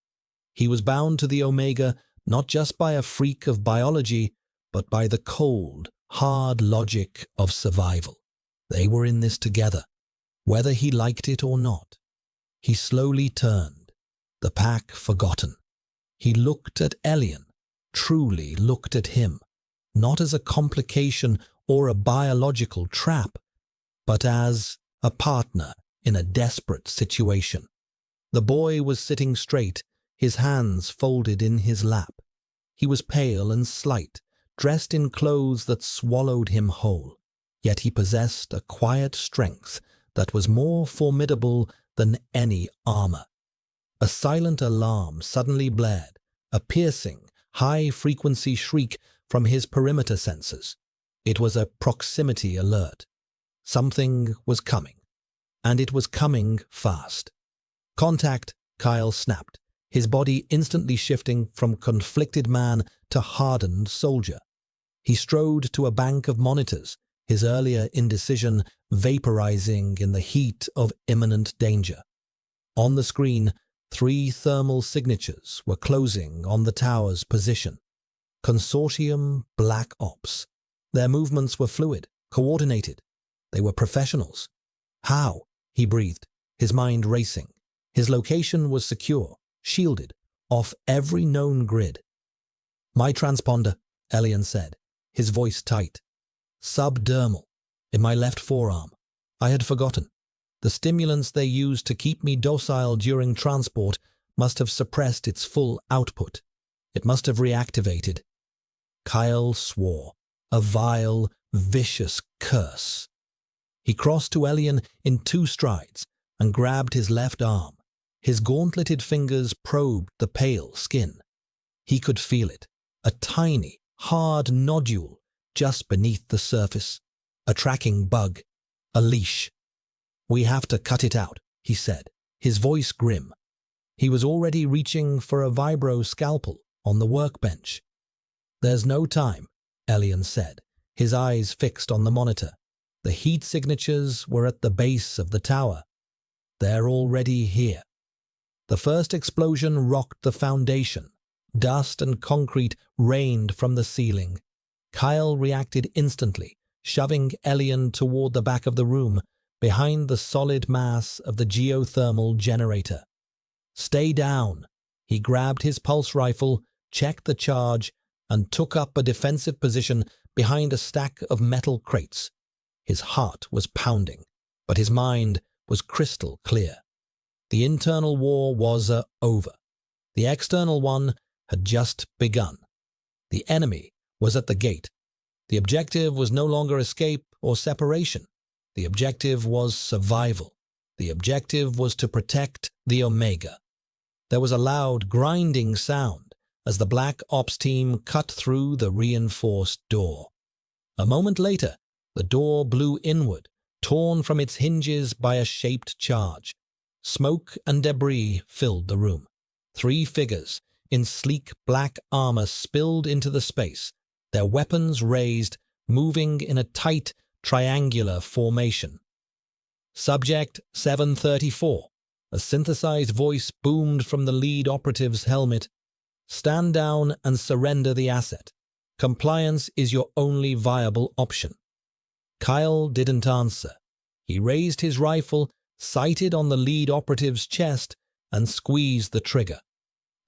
He was bound to the Omega not just by a freak of biology, but by the cold, hard logic of survival. They were in this together, whether he liked it or not. He slowly turned, the pack forgotten. He looked at Elian, truly looked at him, not as a complication or a biological trap, but as a partner in a desperate situation. The boy was sitting straight, his hands folded in his lap. He was pale and slight, dressed in clothes that swallowed him whole, yet he possessed a quiet strength that was more formidable than any armor. A silent alarm suddenly blared, a piercing, high-frequency shriek from his perimeter sensors. It was a proximity alert. Something was coming, and it was coming fast. "Contact," Kyle snapped, his body instantly shifting from conflicted man to hardened soldier. He strode to a bank of monitors, his earlier indecision vaporizing in the heat of imminent danger. On the screen, 3 thermal signatures were closing on the tower's position. Consortium Black Ops. Their movements were fluid, coordinated. They were professionals. "How?" he breathed, his mind racing. His location was secure, shielded, off every known grid. "My transponder," Elian said, his voice tight. "Subdermal, in my left forearm. I had forgotten. The stimulants they used to keep me docile during transport must have suppressed its full output. It must have reactivated." Kyle swore, a vile, vicious curse. He crossed to Elian in 2 strides and grabbed his left arm. His gauntleted fingers probed the pale skin. He could feel it, a tiny, hard nodule just beneath the surface. A tracking bug, a leash. "We have to cut it out," he said, his voice grim. He was already reaching for a vibro scalpel on the workbench. "There's no time," Elian said, his eyes fixed on the monitor. The heat signatures were at the base of the tower. "They're already here." The first explosion rocked the foundation. Dust and concrete rained from the ceiling. Kyle reacted instantly, shoving Elian toward the back of the room, behind the solid mass of the geothermal generator. "Stay down." He grabbed his pulse rifle, checked the charge, and took up a defensive position behind a stack of metal crates. His heart was pounding, but his mind was crystal clear. The internal war was over. The external one had just begun. The enemy was at the gate. The objective was no longer escape or separation. The objective was survival. The objective was to protect the Omega. There was a loud, grinding sound as the Black Ops team cut through the reinforced door. A moment later, the door blew inward, torn from its hinges by a shaped charge. Smoke and debris filled the room. 3 figures in sleek black armor spilled into the space, their weapons raised, moving in a tight, triangular formation. Subject 734. A synthesized voice boomed from the lead operative's helmet. Stand down and surrender the asset. Compliance is your only viable option. Kyle didn't answer. He raised his rifle, sighted on the lead operative's chest, and squeezed the trigger.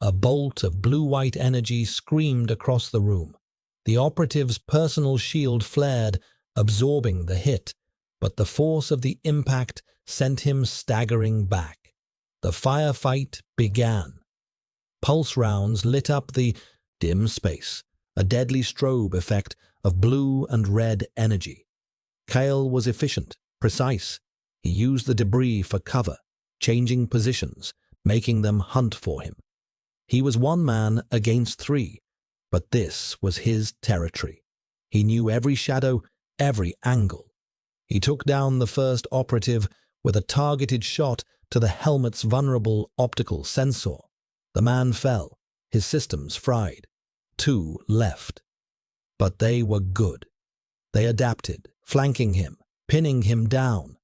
A bolt of blue-white energy screamed across the room. The operative's personal shield flared, absorbing the hit, but the force of the impact sent him staggering back. The firefight began. Pulse rounds lit up the dim space, a deadly strobe effect of blue and red energy. Kyle was efficient, precise. He used the debris for cover, changing positions, making them hunt for him. He was 1 man against 3, but this was his territory. He knew every shadow, every angle. He took down the first operative with a targeted shot to the helmet's vulnerable optical sensor. The man fell, his systems fried. 2 left. But they were good. They adapted, flanking him, pinning him down.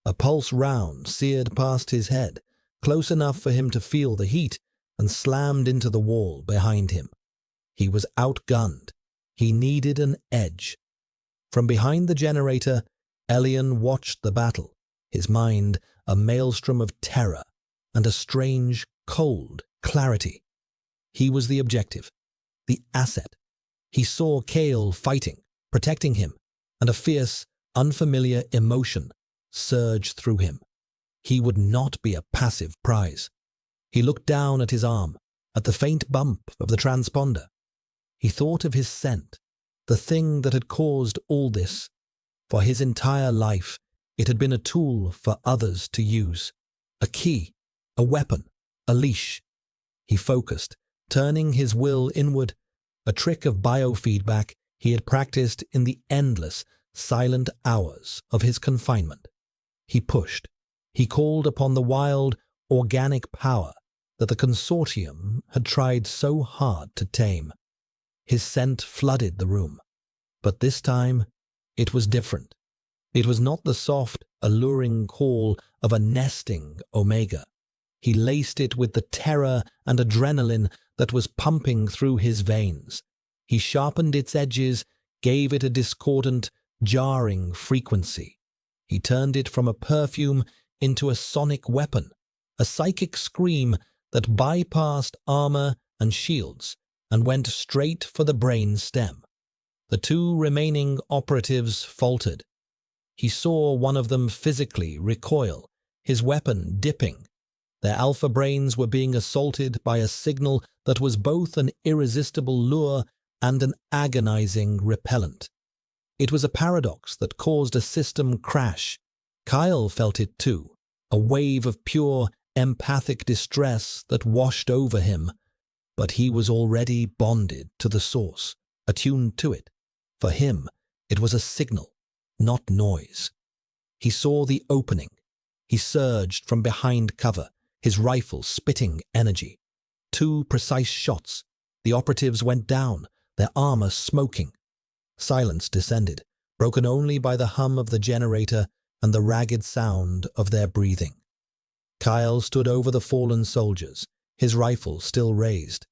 A pulse round seared past his head, close enough for him to feel the heat, and slammed into the wall behind him. He was outgunned. He needed an edge. From behind the generator, Elian watched the battle, his mind a maelstrom of terror and a strange, cold clarity. He was the objective, the asset. He saw Kale fighting, protecting him, and a fierce, unfamiliar emotion surged through him. He would not be a passive prize. He looked down at his arm, at the faint bump of the transponder. He thought of his scent, the thing that had caused all this. For his entire life, it had been a tool for others to use. A key, a weapon, a leash. He focused, turning his will inward, a trick of biofeedback he had practiced in the endless, silent hours of his confinement. He pushed. He called upon the wild, organic power that the consortium had tried so hard to tame. His scent flooded the room. But this time, it was different. It was not the soft, alluring call of a nesting Omega. He laced it with the terror and adrenaline that was pumping through his veins. He sharpened its edges, gave it a discordant, jarring frequency. He turned it from a perfume into a sonic weapon, a psychic scream that bypassed armor and shields and went straight for the brain stem. The 2 remaining operatives faltered. He saw one of them physically recoil, his weapon dipping. Their alpha brains were being assaulted by a signal that was both an irresistible lure and an agonizing repellent. It was a paradox that caused a system crash. Kyle felt it too, a wave of pure, empathic distress that washed over him. But he was already bonded to the source, attuned to it. For him, it was a signal, not noise. He saw the opening. He surged from behind cover, his rifle spitting energy. 2 precise shots. The operatives went down, their armor smoking. Silence descended, broken only by the hum of the generator and the ragged sound of their breathing. Kyle stood over the fallen soldiers, his rifle still raised.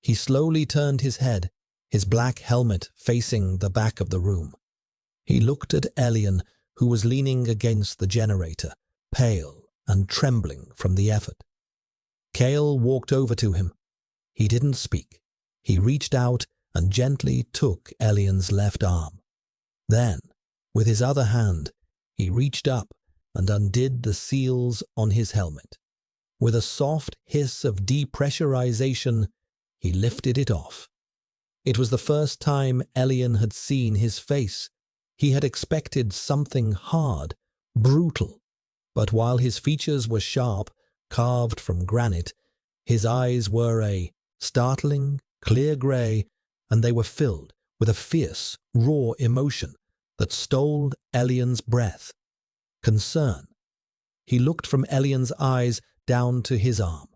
He slowly turned his head, his black helmet facing the back of the room. He looked at Elian, who was leaning against the generator, pale and trembling from the effort. Kale walked over to him. He didn't speak. He reached out and gently took Elian's left arm. Then, with his other hand, he reached up and undid the seals on his helmet. With a soft hiss of depressurization, he lifted it off. It was the first time Elian had seen his face. He had expected something hard, brutal, but while his features were sharp, carved from granite, his eyes were a startling, clear grey, and they were filled with a fierce, raw emotion that stole Elian's breath. Concern. He looked from Elian's eyes down to his arm.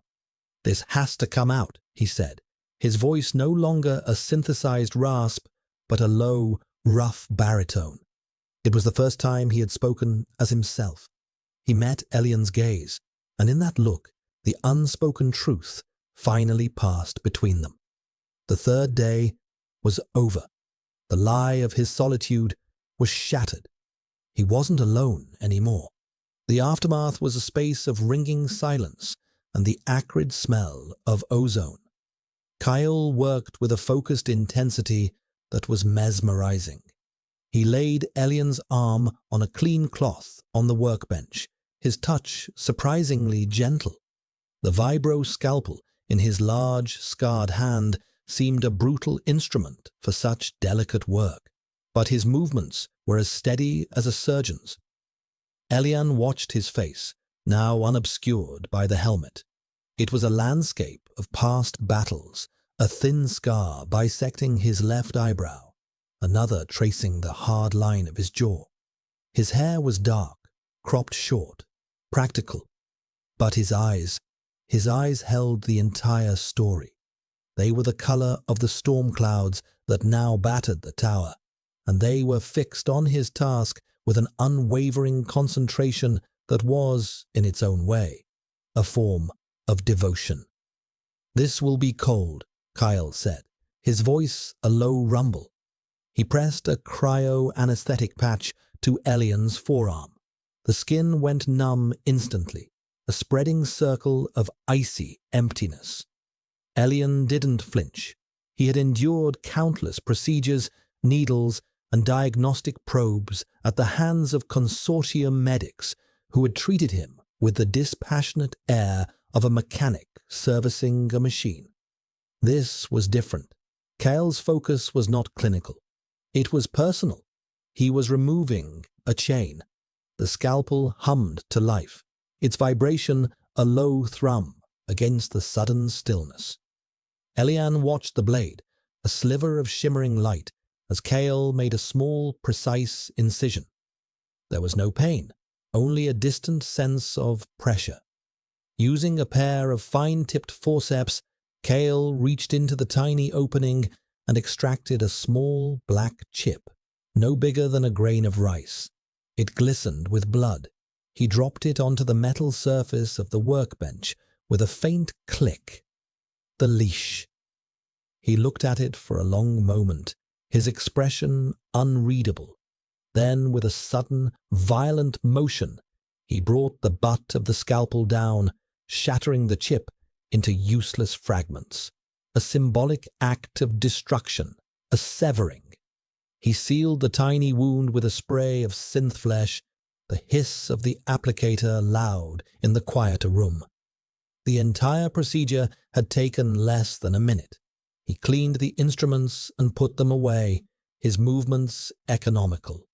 "This has to come out," he said, his voice no longer a synthesized rasp, but a low, rough baritone. It was the first time he had spoken as himself. He met Elian's gaze, and in that look, the unspoken truth finally passed between them. The third day was over. The lie of his solitude was shattered. He wasn't alone anymore. The aftermath was a space of ringing silence and the acrid smell of ozone. Kyle worked with a focused intensity that was mesmerizing. He laid Elian's arm on a clean cloth on the workbench, his touch surprisingly gentle. The vibro scalpel in his large, scarred hand seemed a brutal instrument for such delicate work, but his movements were as steady as a surgeon's. Elian watched his face, now unobscured by the helmet. It was a landscape of past battles, a thin scar bisecting his left eyebrow, another tracing the hard line of his jaw. His hair was dark, cropped short, practical, but his eyes held the entire story. They were the color of the storm clouds that now battered the tower, and they were fixed on his task with an unwavering concentration that was, in its own way, a form of devotion. "This will be cold," Kyle said, his voice a low rumble. He pressed a cryo-anesthetic patch to Elian's forearm. The skin went numb instantly, a spreading circle of icy emptiness. Elian didn't flinch. He had endured countless procedures, needles, and diagnostic probes at the hands of consortium medics who had treated him with the dispassionate air of a mechanic servicing a machine. This was different. Kyle's focus was not clinical. It was personal. He was removing a chain. The scalpel hummed to life, its vibration a low thrum against the sudden stillness. Elian watched the blade, a sliver of shimmering light, as Kyle made a small, precise incision. There was no pain, only a distant sense of pressure. Using a pair of fine-tipped forceps, Kyle reached into the tiny opening and extracted a small black chip, no bigger than a grain of rice. It glistened with blood. He dropped it onto the metal surface of the workbench with a faint click. The leash. He looked at it for a long moment, his expression unreadable. Then, with a sudden, violent motion, he brought the butt of the scalpel down, shattering the chip into useless fragments. A symbolic act of destruction, a severing. He sealed the tiny wound with a spray of synth flesh, the hiss of the applicator loud in the quieter room. The entire procedure had taken less than a minute. He cleaned the instruments and put them away, his movements economical.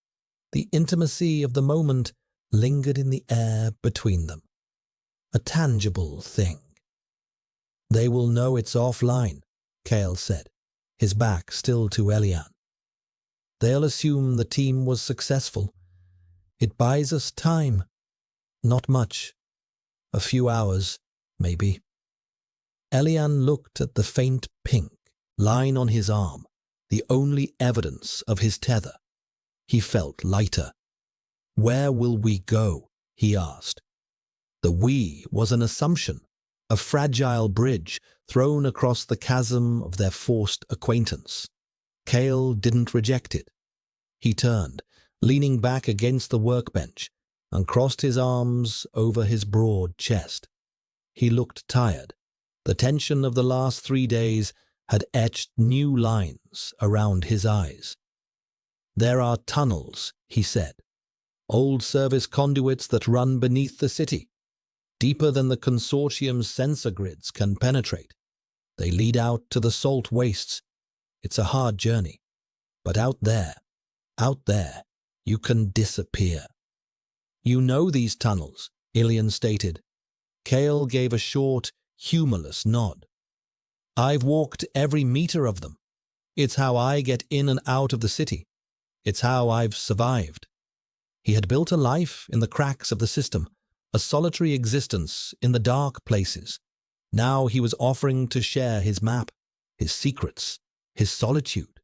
The intimacy of the moment lingered in the air between them. A tangible thing. "They will know it's offline," Kale said, his back still to Elian. "They'll assume the team was successful. It buys us time. Not much. A few hours, maybe." Elian looked at the faint pink line on his arm, the only evidence of his tether. He felt lighter. "Where will we go?" he asked. The "we" was an assumption, a fragile bridge thrown across the chasm of their forced acquaintance. Kale didn't reject it. He turned, leaning back against the workbench, and crossed his arms over his broad chest. He looked tired. The tension of the last 3 days had etched new lines around his eyes. "There are tunnels," he said. "Old service conduits that run beneath the city. deeper than the consortium's sensor grids can penetrate. They lead out to the salt wastes. It's a hard journey. But out there, you can disappear. You know these tunnels, Ilian stated. Kale gave a short, humorless nod. I've walked every meter of them. It's how I get in and out of the city. It's how I've survived. He had built a life in the cracks of the system, a solitary existence in the dark places. Now he was offering to share his map, his secrets, his solitude.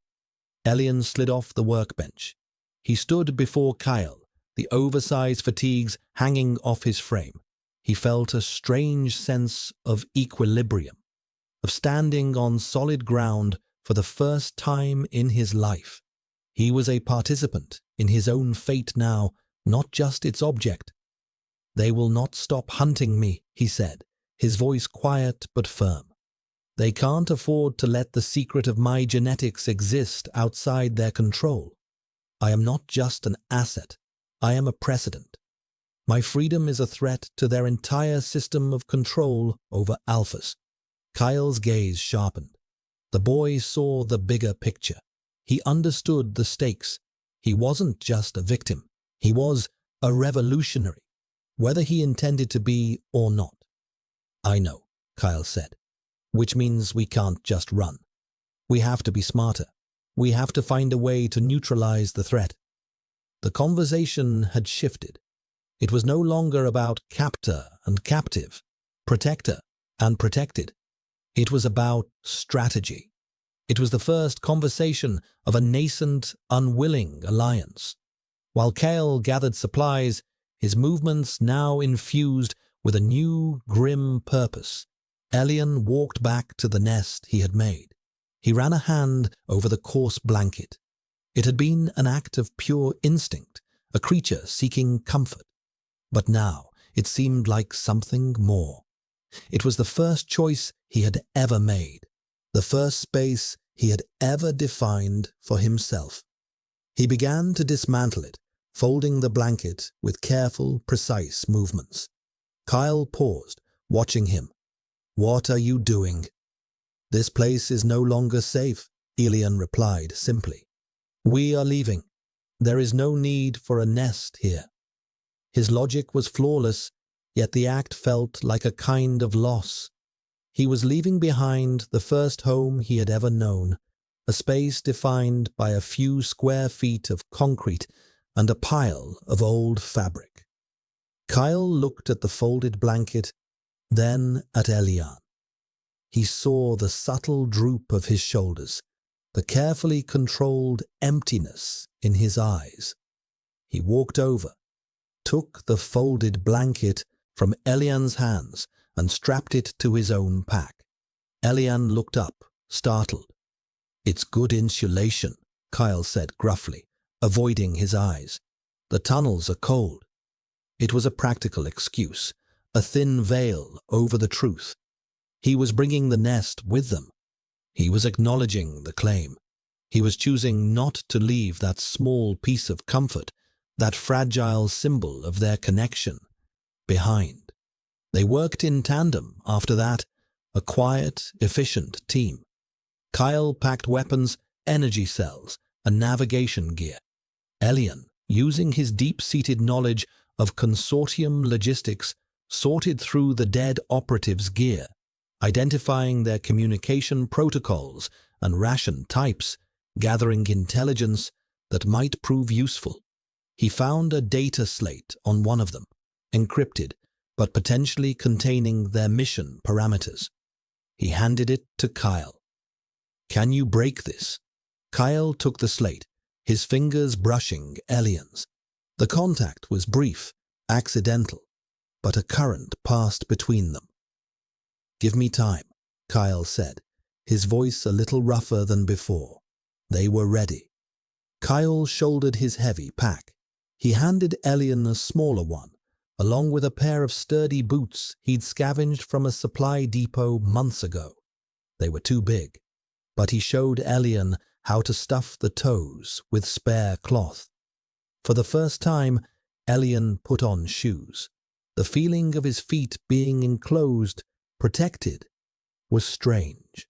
Elian slid off the workbench. He stood before Kyle, the oversized fatigues hanging off his frame. He felt a strange sense of equilibrium, of standing on solid ground for the first time in his life. He was a participant in his own fate now, not just its object. They will not stop hunting me, he said, his voice quiet but firm. They can't afford to let the secret of my genetics exist outside their control. I am not just an asset. I am a precedent. My freedom is a threat to their entire system of control over alphas. Kyle's gaze sharpened. The boy saw the bigger picture. He understood the stakes. He wasn't just a victim. He was a revolutionary, whether he intended to be or not. I know, Kyle said, which means we can't just run. We have to be smarter. We have to find a way to neutralize the threat. The conversation had shifted. It was no longer about captor and captive, protector and protected. It was about strategy. It was the first conversation of a nascent, unwilling alliance. While Kale gathered supplies, his movements now infused with a new, grim purpose. Elian walked back to the nest he had made. He ran a hand over the coarse blanket. It had been an act of pure instinct, a creature seeking comfort. But now it seemed like something more. It was the first choice he had ever made, the first space he had ever defined for himself. He began to dismantle it, folding the blanket with careful, precise movements. Kyle paused, watching him. What are you doing? This place is no longer safe, Elian replied simply. We are leaving. There is no need for a nest here. His logic was flawless, yet the act felt like a kind of loss. He was leaving behind the first home he had ever known, a space defined by a few square feet of concrete and a pile of old fabric. Kyle looked at the folded blanket, then at Elian. He saw the subtle droop of his shoulders, the carefully controlled emptiness in his eyes. He walked over, took the folded blanket from Elian's hands and strapped it to his own pack. Elian looked up, startled. It's good insulation, Kyle said gruffly, avoiding his eyes. The tunnels are cold. It was a practical excuse, a thin veil over the truth. He was bringing the nest with them. He was acknowledging the claim. He was choosing not to leave that small piece of comfort, that fragile symbol of their connection, behind. They worked in tandem after that, a quiet, efficient team. Kyle packed weapons, energy cells, and navigation gear. Elian, using his deep-seated knowledge of consortium logistics, sorted through the dead operatives' gear, identifying their communication protocols and ration types, gathering intelligence that might prove useful. He found a data slate on one of them, encrypted, but potentially containing their mission parameters. He handed it to Kyle. Can you break this? Kyle took the slate, his fingers brushing Elian's. The contact was brief, accidental, but a current passed between them. Give me time, Kyle said, his voice a little rougher than before. They were ready. Kyle shouldered his heavy pack. He handed Elian a smaller one, along with a pair of sturdy boots he'd scavenged from a supply depot months ago. They were too big, but he showed Elian how to stuff the toes with spare cloth. For the first time, Elian put on shoes. The feeling of his feet being enclosed, protected, was strange.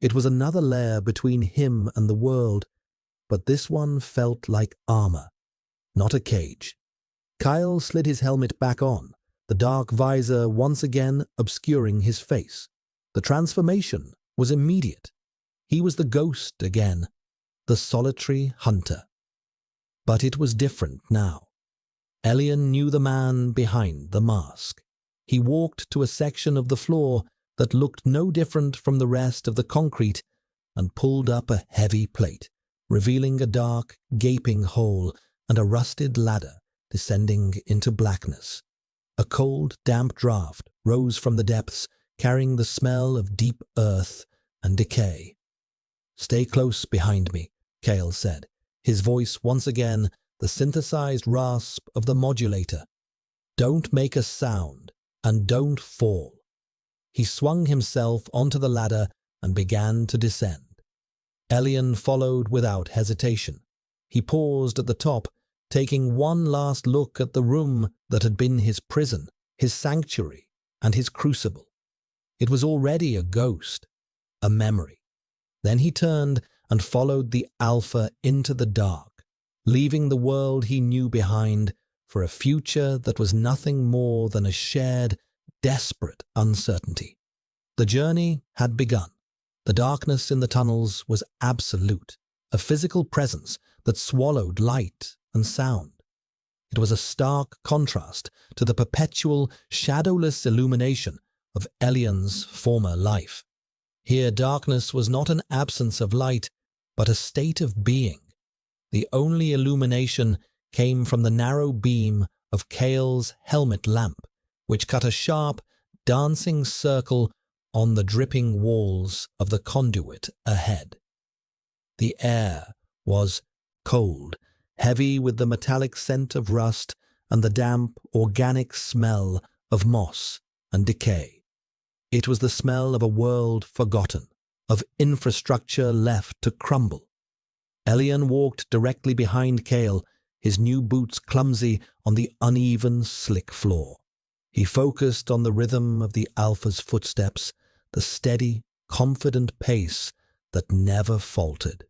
It was another layer between him and the world, but this one felt like armor, not a cage. Kyle slid his helmet back on, the dark visor once again obscuring his face. The transformation was immediate. He was the ghost again, the solitary hunter. But it was different now. Elian knew the man behind the mask. He walked to a section of the floor that looked no different from the rest of the concrete and pulled up a heavy plate, revealing a dark, gaping hole and a rusted ladder descending into blackness. A cold, damp draft rose from the depths, carrying the smell of deep earth and decay. "Stay close behind me," Kale said, his voice once again the synthesized rasp of the modulator. "Don't make a sound, and don't fall." He swung himself onto the ladder and began to descend. Elian followed without hesitation. He paused at the top, taking one last look at the room that had been his prison, his sanctuary, and his crucible. It was already a ghost, a memory. Then he turned and followed the Alpha into the dark, leaving the world he knew behind for a future that was nothing more than a shared, desperate uncertainty. The journey had begun. The darkness in the tunnels was absolute, a physical presence that swallowed light and sound. It was a stark contrast to the perpetual, shadowless illumination of Elian's former life. Here darkness was not an absence of light, but a state of being. The only illumination came from the narrow beam of Kale's helmet lamp, which cut a sharp, dancing circle on the dripping walls of the conduit ahead. The air was cold, heavy with the metallic scent of rust and the damp, organic smell of moss and decay. It was the smell of a world forgotten, of infrastructure left to crumble. Elian walked directly behind Kale, his new boots clumsy on the uneven, slick floor. He focused on the rhythm of the Alpha's footsteps, the steady, confident pace that never faltered.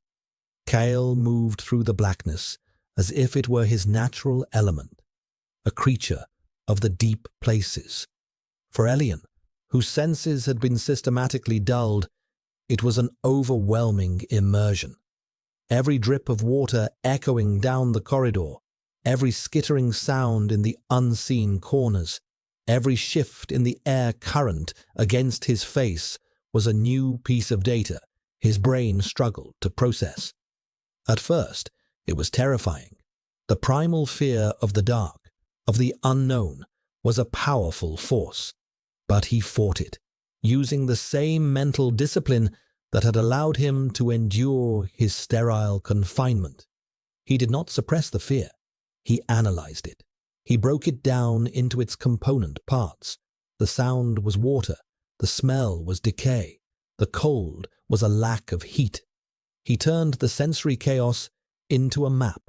Kale moved through the blackness as if it were his natural element, a creature of the deep places. For Elian, whose senses had been systematically dulled, it was an overwhelming immersion. Every drip of water echoing down the corridor, every skittering sound in the unseen corners, every shift in the air current against his face was a new piece of data his brain struggled to process. At first, it was terrifying. The primal fear of the dark, of the unknown, was a powerful force. But he fought it, using the same mental discipline that had allowed him to endure his sterile confinement. He did not suppress the fear. He analyzed it. He broke it down into its component parts. The sound was water. The smell was decay. The cold was a lack of heat. He turned the sensory chaos into a map.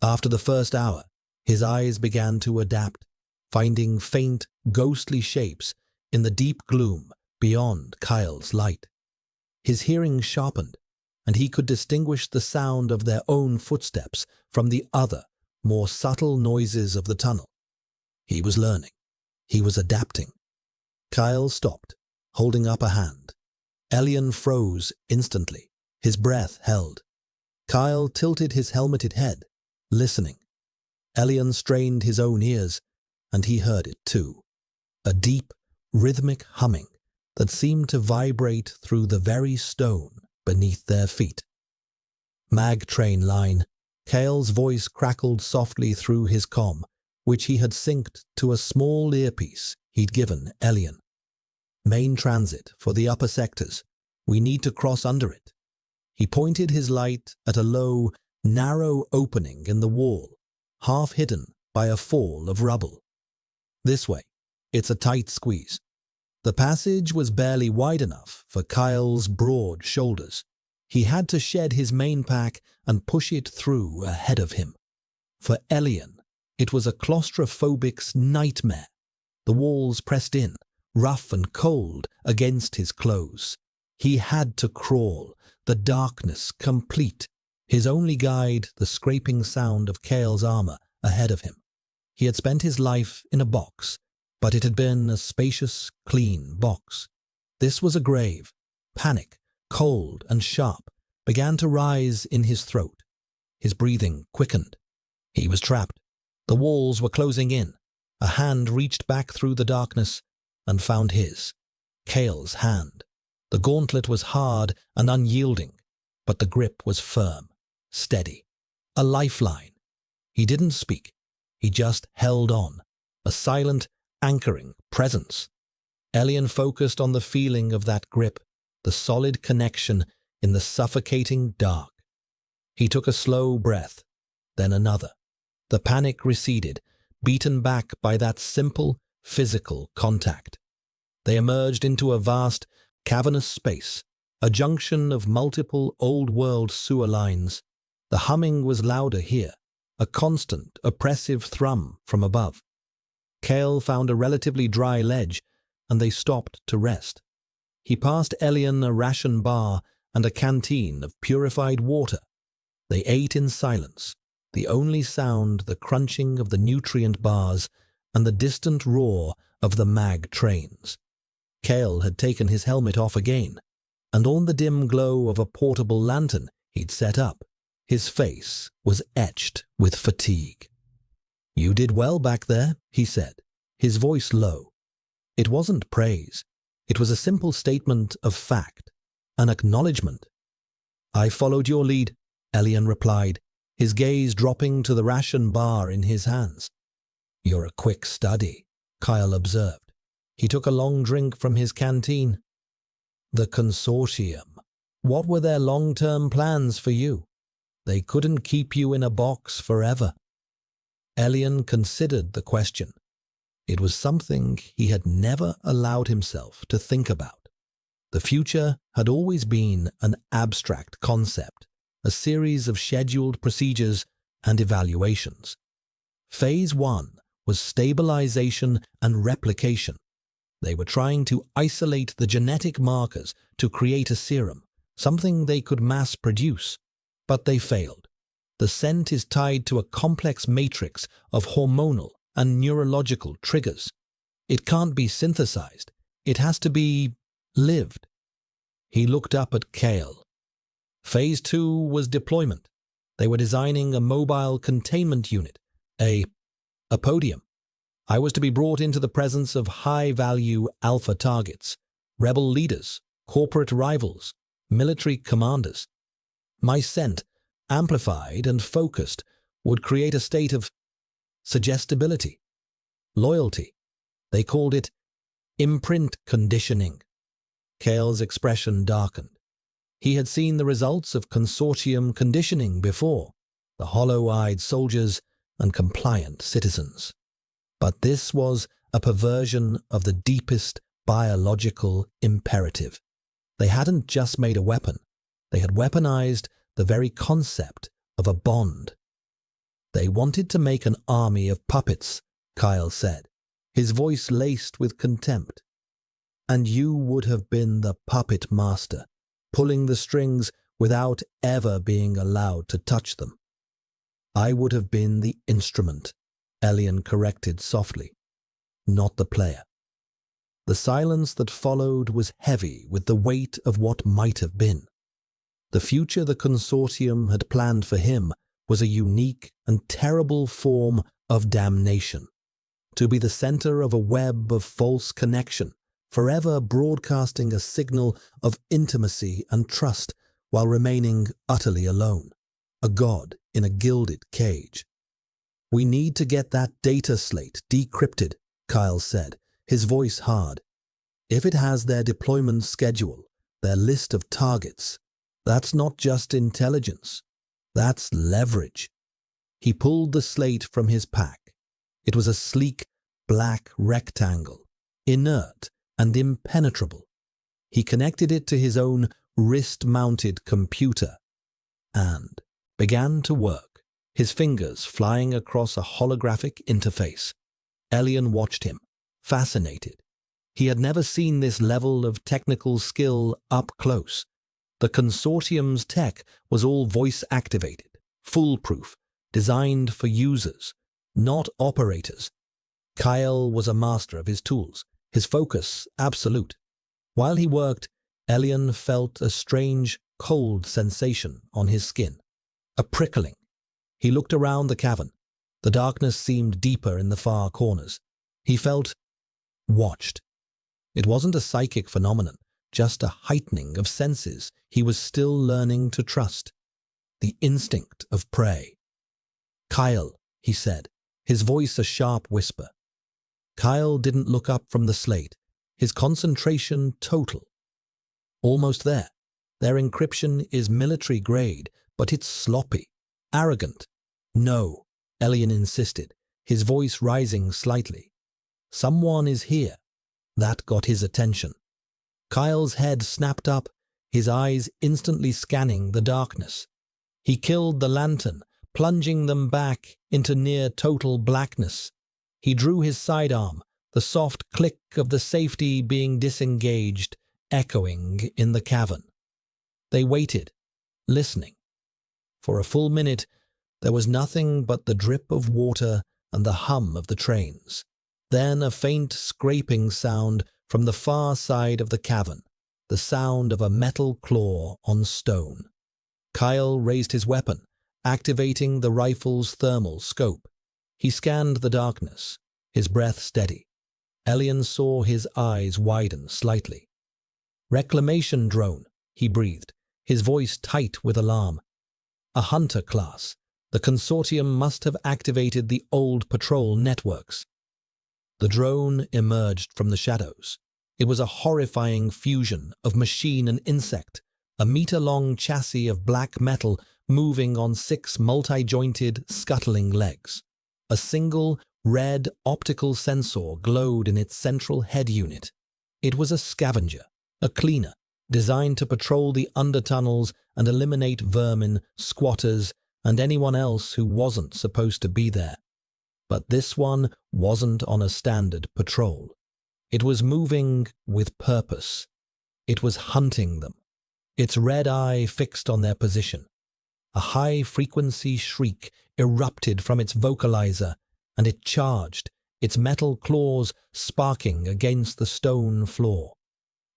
After the first hour, his eyes began to adapt, finding faint, ghostly shapes in the deep gloom beyond Kyle's light. His hearing sharpened, and he could distinguish the sound of their own footsteps from the other, more subtle noises of the tunnel. He was learning. He was adapting. Kyle stopped, holding up a hand. Elian froze instantly. His breath held. Kyle tilted his helmeted head, listening. Elian strained his own ears, and he heard it too. A deep, rhythmic humming that seemed to vibrate through the very stone beneath their feet. "Mag train line." Kale's voice crackled softly through his comm, which he had synced to a small earpiece he'd given Elian. "Main transit for the upper sectors. We need to cross under it." He pointed his light at a low, narrow opening in the wall, half hidden by a fall of rubble. "This way. It's a tight squeeze." The passage was barely wide enough for Kyle's broad shoulders. He had to shed his main pack and push it through ahead of him. For Elian, it was a claustrophobic's nightmare. The walls pressed in, rough and cold, against his clothes. He had to crawl, the darkness complete. His only guide, the scraping sound of Kale's armor ahead of him. He had spent his life in a box, but it had been a spacious, clean box. This was a grave. Panic, cold and sharp, began to rise in his throat. His breathing quickened. He was trapped. The walls were closing in. A hand reached back through the darkness and found his. Kale's hand. The gauntlet was hard and unyielding, but the grip was firm, steady. A lifeline. He didn't speak. He just held on. A silent, anchoring presence. Elian focused on the feeling of that grip, the solid connection in the suffocating dark. He took a slow breath, then another. The panic receded, beaten back by that simple, physical contact. They emerged into a vast, cavernous space, a junction of multiple old-world sewer lines. The humming was louder here, a constant, oppressive thrum from above. Kale found a relatively dry ledge, and they stopped to rest. He passed Elian a ration bar and a canteen of purified water. They ate in silence, the only sound the crunching of the nutrient bars and the distant roar of the mag trains. Kale had taken his helmet off again, and on the dim glow of a portable lantern he'd set up, his face was etched with fatigue. "You did well back there," he said, his voice low. It wasn't praise. It was a simple statement of fact, an acknowledgement. "I followed your lead," Elian replied, his gaze dropping to the ration bar in his hands. "You're a quick study," Kyle observed. He took a long drink from his canteen. "The consortium. What were their long-term plans for you? They couldn't keep you in a box forever." Elian considered the question. It was something he had never allowed himself to think about. The future had always been an abstract concept, a series of scheduled procedures and evaluations. Phase 1 was stabilization and replication. They were trying to isolate the genetic markers to create a serum, something they could mass produce, but they failed. The scent is tied to a complex matrix of hormonal and neurological triggers. It can't be synthesized. It has to be lived. He looked up at Kale. Phase 2 was deployment. They were designing a mobile containment unit, a podium. I was to be brought into the presence of high-value alpha targets, rebel leaders, corporate rivals, military commanders. My scent, amplified and focused, would create a state of suggestibility, loyalty. They called it imprint conditioning. Kale's expression darkened. He had seen the results of consortium conditioning before, the hollow-eyed soldiers and compliant citizens. But this was a perversion of the deepest biological imperative. They hadn't just made a weapon. They had weaponized the very concept of a bond. "They wanted to make an army of puppets," Kyle said, his voice laced with contempt. "And you would have been the puppet master, pulling the strings without ever being allowed to touch them." "I would have been the instrument," Elian corrected softly, "not the player." The silence that followed was heavy with the weight of what might have been. The future the consortium had planned for him was a unique and terrible form of damnation. To be the center of a web of false connection, forever broadcasting a signal of intimacy and trust while remaining utterly alone. A god in a gilded cage. "We need to get that data slate decrypted," Kyle said, his voice hard. "If it has their deployment schedule, their list of targets, that's not just intelligence. That's leverage." He pulled the slate from his pack. It was a sleek, black rectangle, inert and impenetrable. He connected it to his own wrist-mounted computer and began to work, his fingers flying across a holographic interface. Elian watched him, fascinated. He had never seen this level of technical skill up close. The consortium's tech was all voice-activated, foolproof, designed for users, not operators. Kyle was a master of his tools, his focus absolute. While he worked, Elian felt a strange, cold sensation on his skin, a prickling. He looked around the cavern. The darkness seemed deeper in the far corners. He felt watched. It wasn't a psychic phenomenon, just a heightening of senses he was still learning to trust. The instinct of prey. "Kyle," he said, his voice a sharp whisper. Kyle didn't look up from the slate, his concentration total. "Almost there. Their encryption is military grade, but it's sloppy, arrogant." "No," Elian insisted, his voice rising slightly. "Someone is here." That got his attention. Kyle's head snapped up, his eyes instantly scanning the darkness. He killed the lantern, plunging them back into near-total blackness. He drew his sidearm, the soft click of the safety being disengaged, echoing in the cavern. They waited, listening. For a full minute, there was nothing but the drip of water and the hum of the trains. Then a faint scraping sound from the far side of the cavern, the sound of a metal claw on stone. Kyle raised his weapon, activating the rifle's thermal scope. He scanned the darkness, his breath steady. Elian saw his eyes widen slightly. "Reclamation drone," he breathed, his voice tight with alarm. "A hunter class. The consortium must have activated the old patrol networks." The drone emerged from the shadows. It was a horrifying fusion of machine and insect, a meter-long chassis of black metal moving on 6 multi-jointed, scuttling legs. A single, red optical sensor glowed in its central head unit. It was a scavenger, a cleaner, designed to patrol the undertunnels and eliminate vermin, squatters, and anyone else who wasn't supposed to be there. But this one wasn't on a standard patrol. It was moving with purpose. It was hunting them, its red eye fixed on their position. A high-frequency shriek erupted from its vocalizer, and it charged, its metal claws sparking against the stone floor.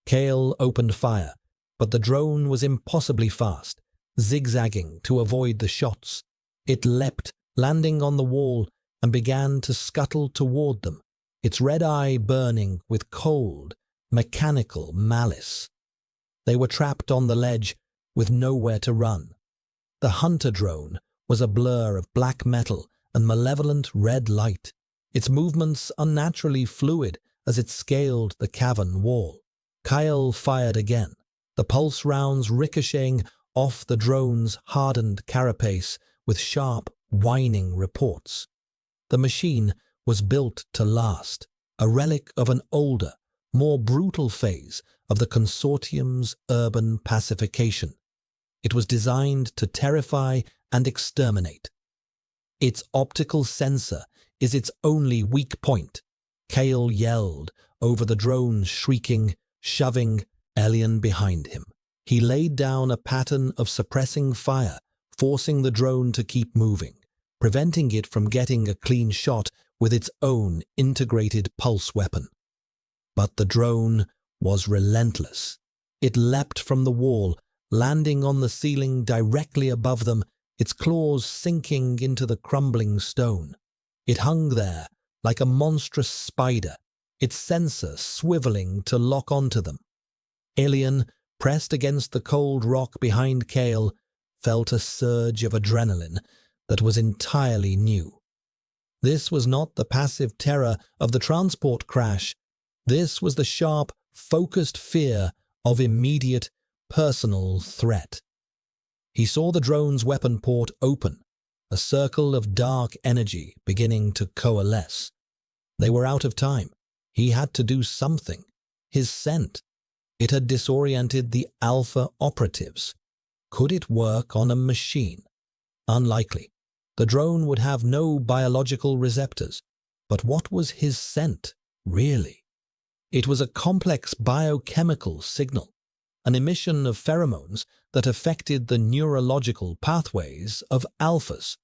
Kale opened fire, but the drone was impossibly fast, zigzagging to avoid the shots. It leapt, landing on the wall, and began to scuttle toward them, its red eye burning with cold, mechanical malice. They were trapped on the ledge, with nowhere to run. The hunter drone was a blur of black metal and malevolent red light, its movements unnaturally fluid as it scaled the cavern wall. Kyle fired again, the pulse rounds ricocheting off the drone's hardened carapace with sharp, whining reports. The machine was built to last, a relic of an older, more brutal phase of the consortium's urban pacification. It was designed to terrify and exterminate. "Its optical sensor is its only weak point," Kale yelled over the drone, shrieking, shoving Elian behind him. He laid down a pattern of suppressing fire, forcing the drone to keep moving, preventing it from getting a clean shot with its own integrated pulse weapon. But the drone was relentless. It leapt from the wall, landing on the ceiling directly above them, its claws sinking into the crumbling stone. It hung there like a monstrous spider, its sensor swiveling to lock onto them. Elian, pressed against the cold rock behind Kale, felt a surge of adrenaline that was entirely new. This was not the passive terror of the transport crash. This was the sharp, focused fear of immediate, personal threat. He saw the drone's weapon port open, a circle of dark energy beginning to coalesce. They were out of time. He had to do something. His scent. It had disoriented the Alpha operatives. Could it work on a machine? Unlikely. The drone would have no biological receptors. But what was his scent? Really? It was a complex biochemical signal, an emission of pheromones that affected the neurological pathways of alphas.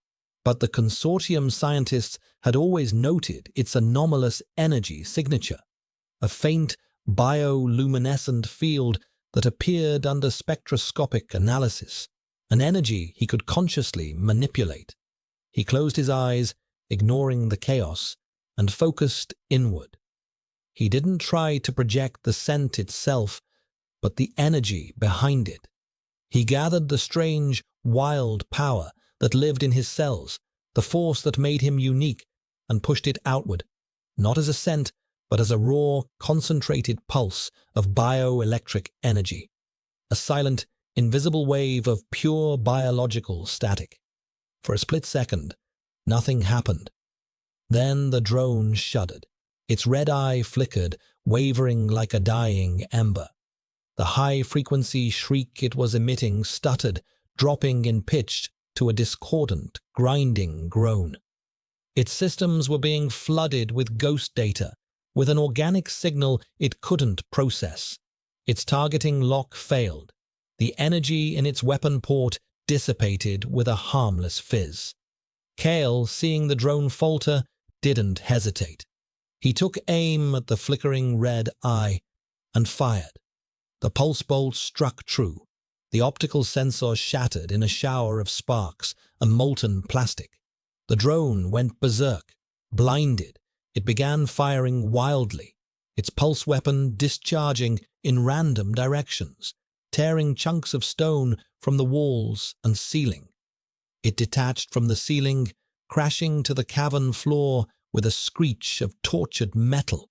But the consortium scientists had always noted its anomalous energy signature, a faint bioluminescent field that appeared under spectroscopic analysis, an energy he could consciously manipulate. He closed his eyes, ignoring the chaos, and focused inward. He didn't try to project the scent itself, but the energy behind it. He gathered the strange, wild power that lived in his cells, the force that made him unique, and pushed it outward, not as a scent, but as a raw, concentrated pulse of bioelectric energy, a silent, invisible wave of pure biological static. For a split second, nothing happened. Then the drone shuddered. Its red eye flickered, wavering like a dying ember. The high-frequency shriek it was emitting stuttered, dropping in pitch to a discordant, grinding groan. Its systems were being flooded with ghost data, with an organic signal it couldn't process. Its targeting lock failed. The energy in its weapon port dissipated with a harmless fizz. Kale, seeing the drone falter, didn't hesitate. He took aim at the flickering red eye and fired. The pulse bolt struck true. The optical sensor shattered in a shower of sparks and molten plastic. The drone went berserk. Blinded, it began firing wildly, its pulse weapon discharging in random directions, tearing chunks of stone from the walls and ceiling. It detached from the ceiling, crashing to the cavern floor with a screech of tortured metal.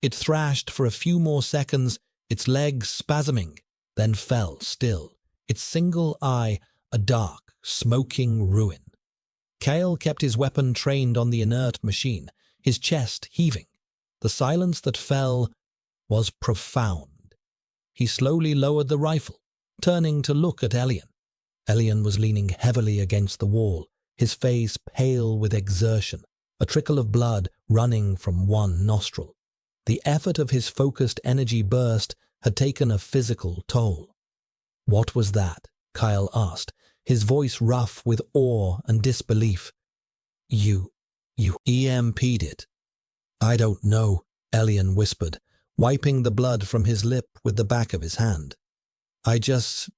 It thrashed for a few more seconds, its legs spasming, then fell still, its single eye a dark, smoking ruin. Kale kept his weapon trained on the inert machine, his chest heaving. The silence that fell was profound. He slowly lowered the rifle, turning to look at Elian. Elian was leaning heavily against the wall, his face pale with exertion, a trickle of blood running from one nostril. The effort of his focused energy burst had taken a physical toll. "What was that?" Kyle asked, his voice rough with awe and disbelief. You EMP'd it." "I don't know," Elian whispered, wiping the blood from his lip with the back of his hand. "I just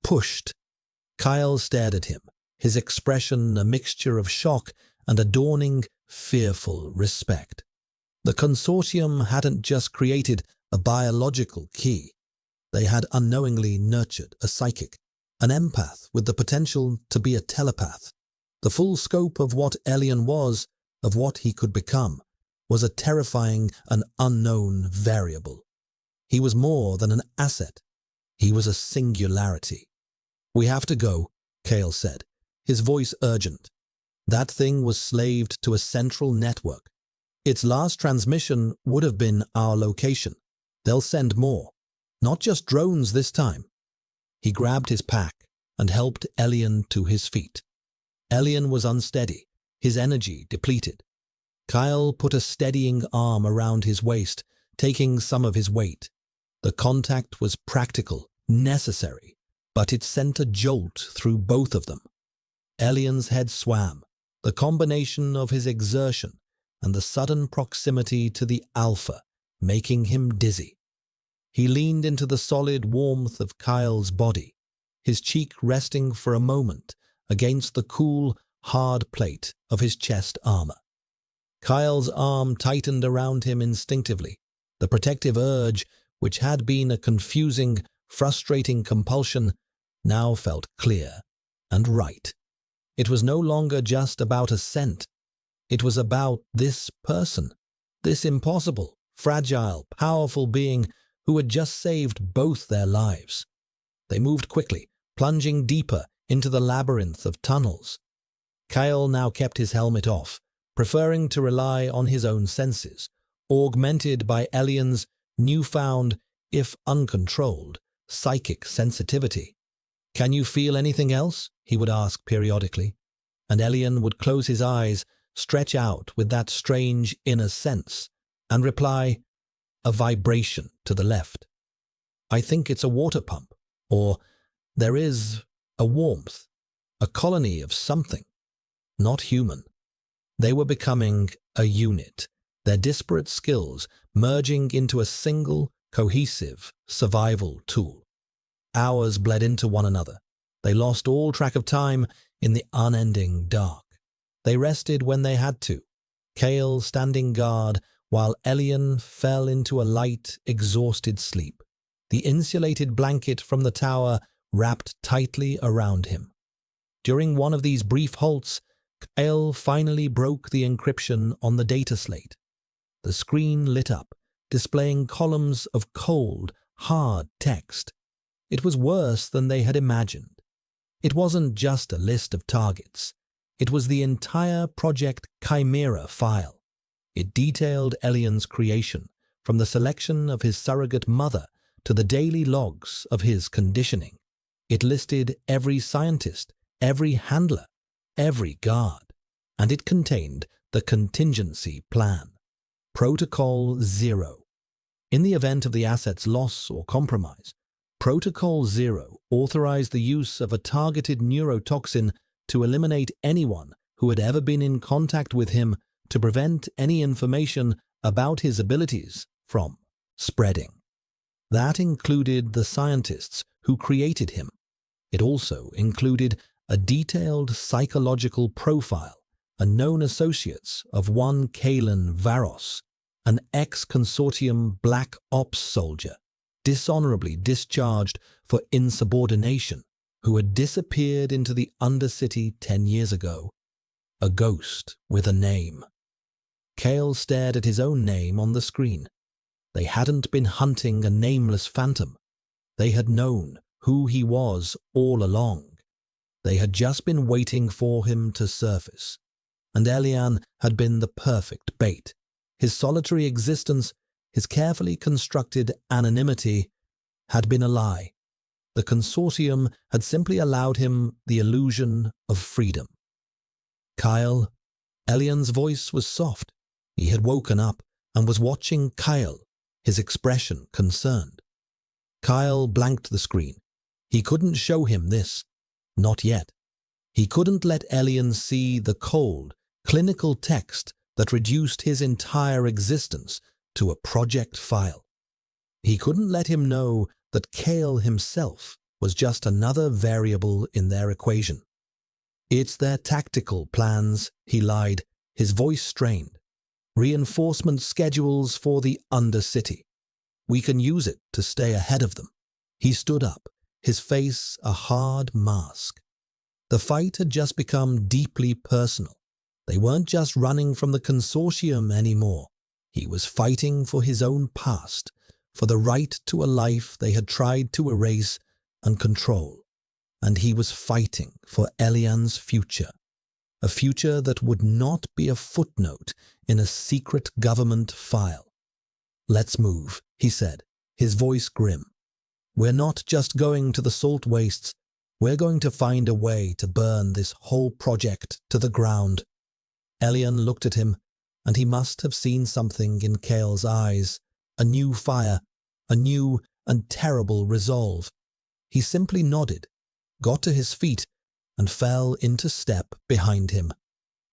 pushed." Kyle stared at him, his expression a mixture of shock and a dawning, fearful respect. The consortium hadn't just created a biological key. They had unknowingly nurtured a psychic, an empath with the potential to be a telepath. The full scope of what Elian was, of what he could become, was a terrifying and unknown variable. He was more than an asset. He was a singularity. "We have to go," Kale said, his voice urgent. That thing was slaved to a central network. Its last transmission would have been our location. They'll send more. Not just drones this time. He grabbed his pack and helped Elian to his feet. Elian was unsteady, his energy depleted. Kyle put a steadying arm around his waist, taking some of his weight. The contact was practical, necessary, but it sent a jolt through both of them. Elian's head swam, the combination of his exertion and the sudden proximity to the alpha, making him dizzy. He leaned into the solid warmth of Kyle's body, his cheek resting for a moment against the cool, hard plate of his chest armor. Kyle's arm tightened around him instinctively. The protective urge, which had been a confusing, frustrating compulsion, now felt clear and right. It was no longer just about a scent. It was about this person, this impossible, fragile, powerful being who had just saved both their lives. They moved quickly, plunging deeper into the labyrinth of tunnels. Kyle now kept his helmet off, preferring to rely on his own senses, augmented by Elian's newfound, if uncontrolled, psychic sensitivity. "Can you feel anything else?" he would ask periodically, and Elian would close his eyes, stretch out with that strange inner sense, and reply, a vibration to the left. I think it's a water pump, or there is a warmth, a colony of something, not human. They were becoming a unit, their disparate skills merging into a single, cohesive survival tool. Hours bled into one another. They lost all track of time in the unending dark. They rested when they had to, Kale standing guard while Elian fell into a light, exhausted sleep, the insulated blanket from the tower wrapped tightly around him. During one of these brief halts, Kale finally broke the encryption on the data slate. The screen lit up, displaying columns of cold, hard text. It was worse than they had imagined. It wasn't just a list of targets. It was the entire Project Chimera file. It detailed Elian's creation, from the selection of his surrogate mother to the daily logs of his conditioning. It listed every scientist, every handler, every guard, and it contained the contingency plan. Protocol 0. In the event of the asset's loss or compromise, Protocol 0 authorized the use of a targeted neurotoxin to eliminate anyone who had ever been in contact with him to prevent any information about his abilities from spreading. That included the scientists who created him. It also included a detailed psychological profile and known associates of one Kalen Varos, an ex-consortium Black Ops soldier, dishonorably discharged for insubordination, who had disappeared into the Undercity 10 years ago. A ghost with a name. Kale stared at his own name on the screen. They hadn't been hunting a nameless phantom. They had known who he was all along. They had just been waiting for him to surface. And Elian had been the perfect bait. His solitary existence, his carefully constructed anonymity, had been a lie. The consortium had simply allowed him the illusion of freedom. Kyle. Elian's voice was soft. He had woken up and was watching Kyle, his expression concerned. Kyle blanked the screen. He couldn't show him this. Not yet. He couldn't let Elian see the cold, clinical text that reduced his entire existence to a project file. He couldn't let him know that Kale himself was just another variable in their equation. It's their tactical plans, he lied, his voice strained. Reinforcement schedules for the Undercity. We can use it to stay ahead of them. He stood up, his face a hard mask. The fight had just become deeply personal. They weren't just running from the consortium anymore. He was fighting for his own past, for the right to a life they had tried to erase and control. And he was fighting for Elian's future, a future that would not be a footnote in a secret government file. Let's move, he said, his voice grim. We're not just going to the salt wastes. We're going to find a way to burn this whole project to the ground. Elian looked at him, and he must have seen something in Kale's eyes, a new fire, a new and terrible resolve. He simply nodded, got to his feet, and fell into step behind him.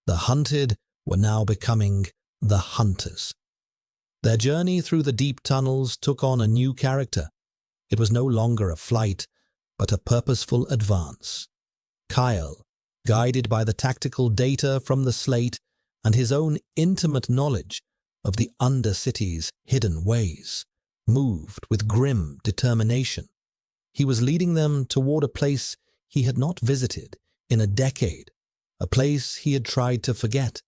The hunted were now becoming the hunters. Their journey through the deep tunnels took on a new character. It was no longer a flight, but a purposeful advance. Kyle, guided by the tactical data from the slate and his own intimate knowledge of the Undercity's hidden ways, moved with grim determination. He was leading them toward a place he had not visited in a decade, a place he had tried to forget,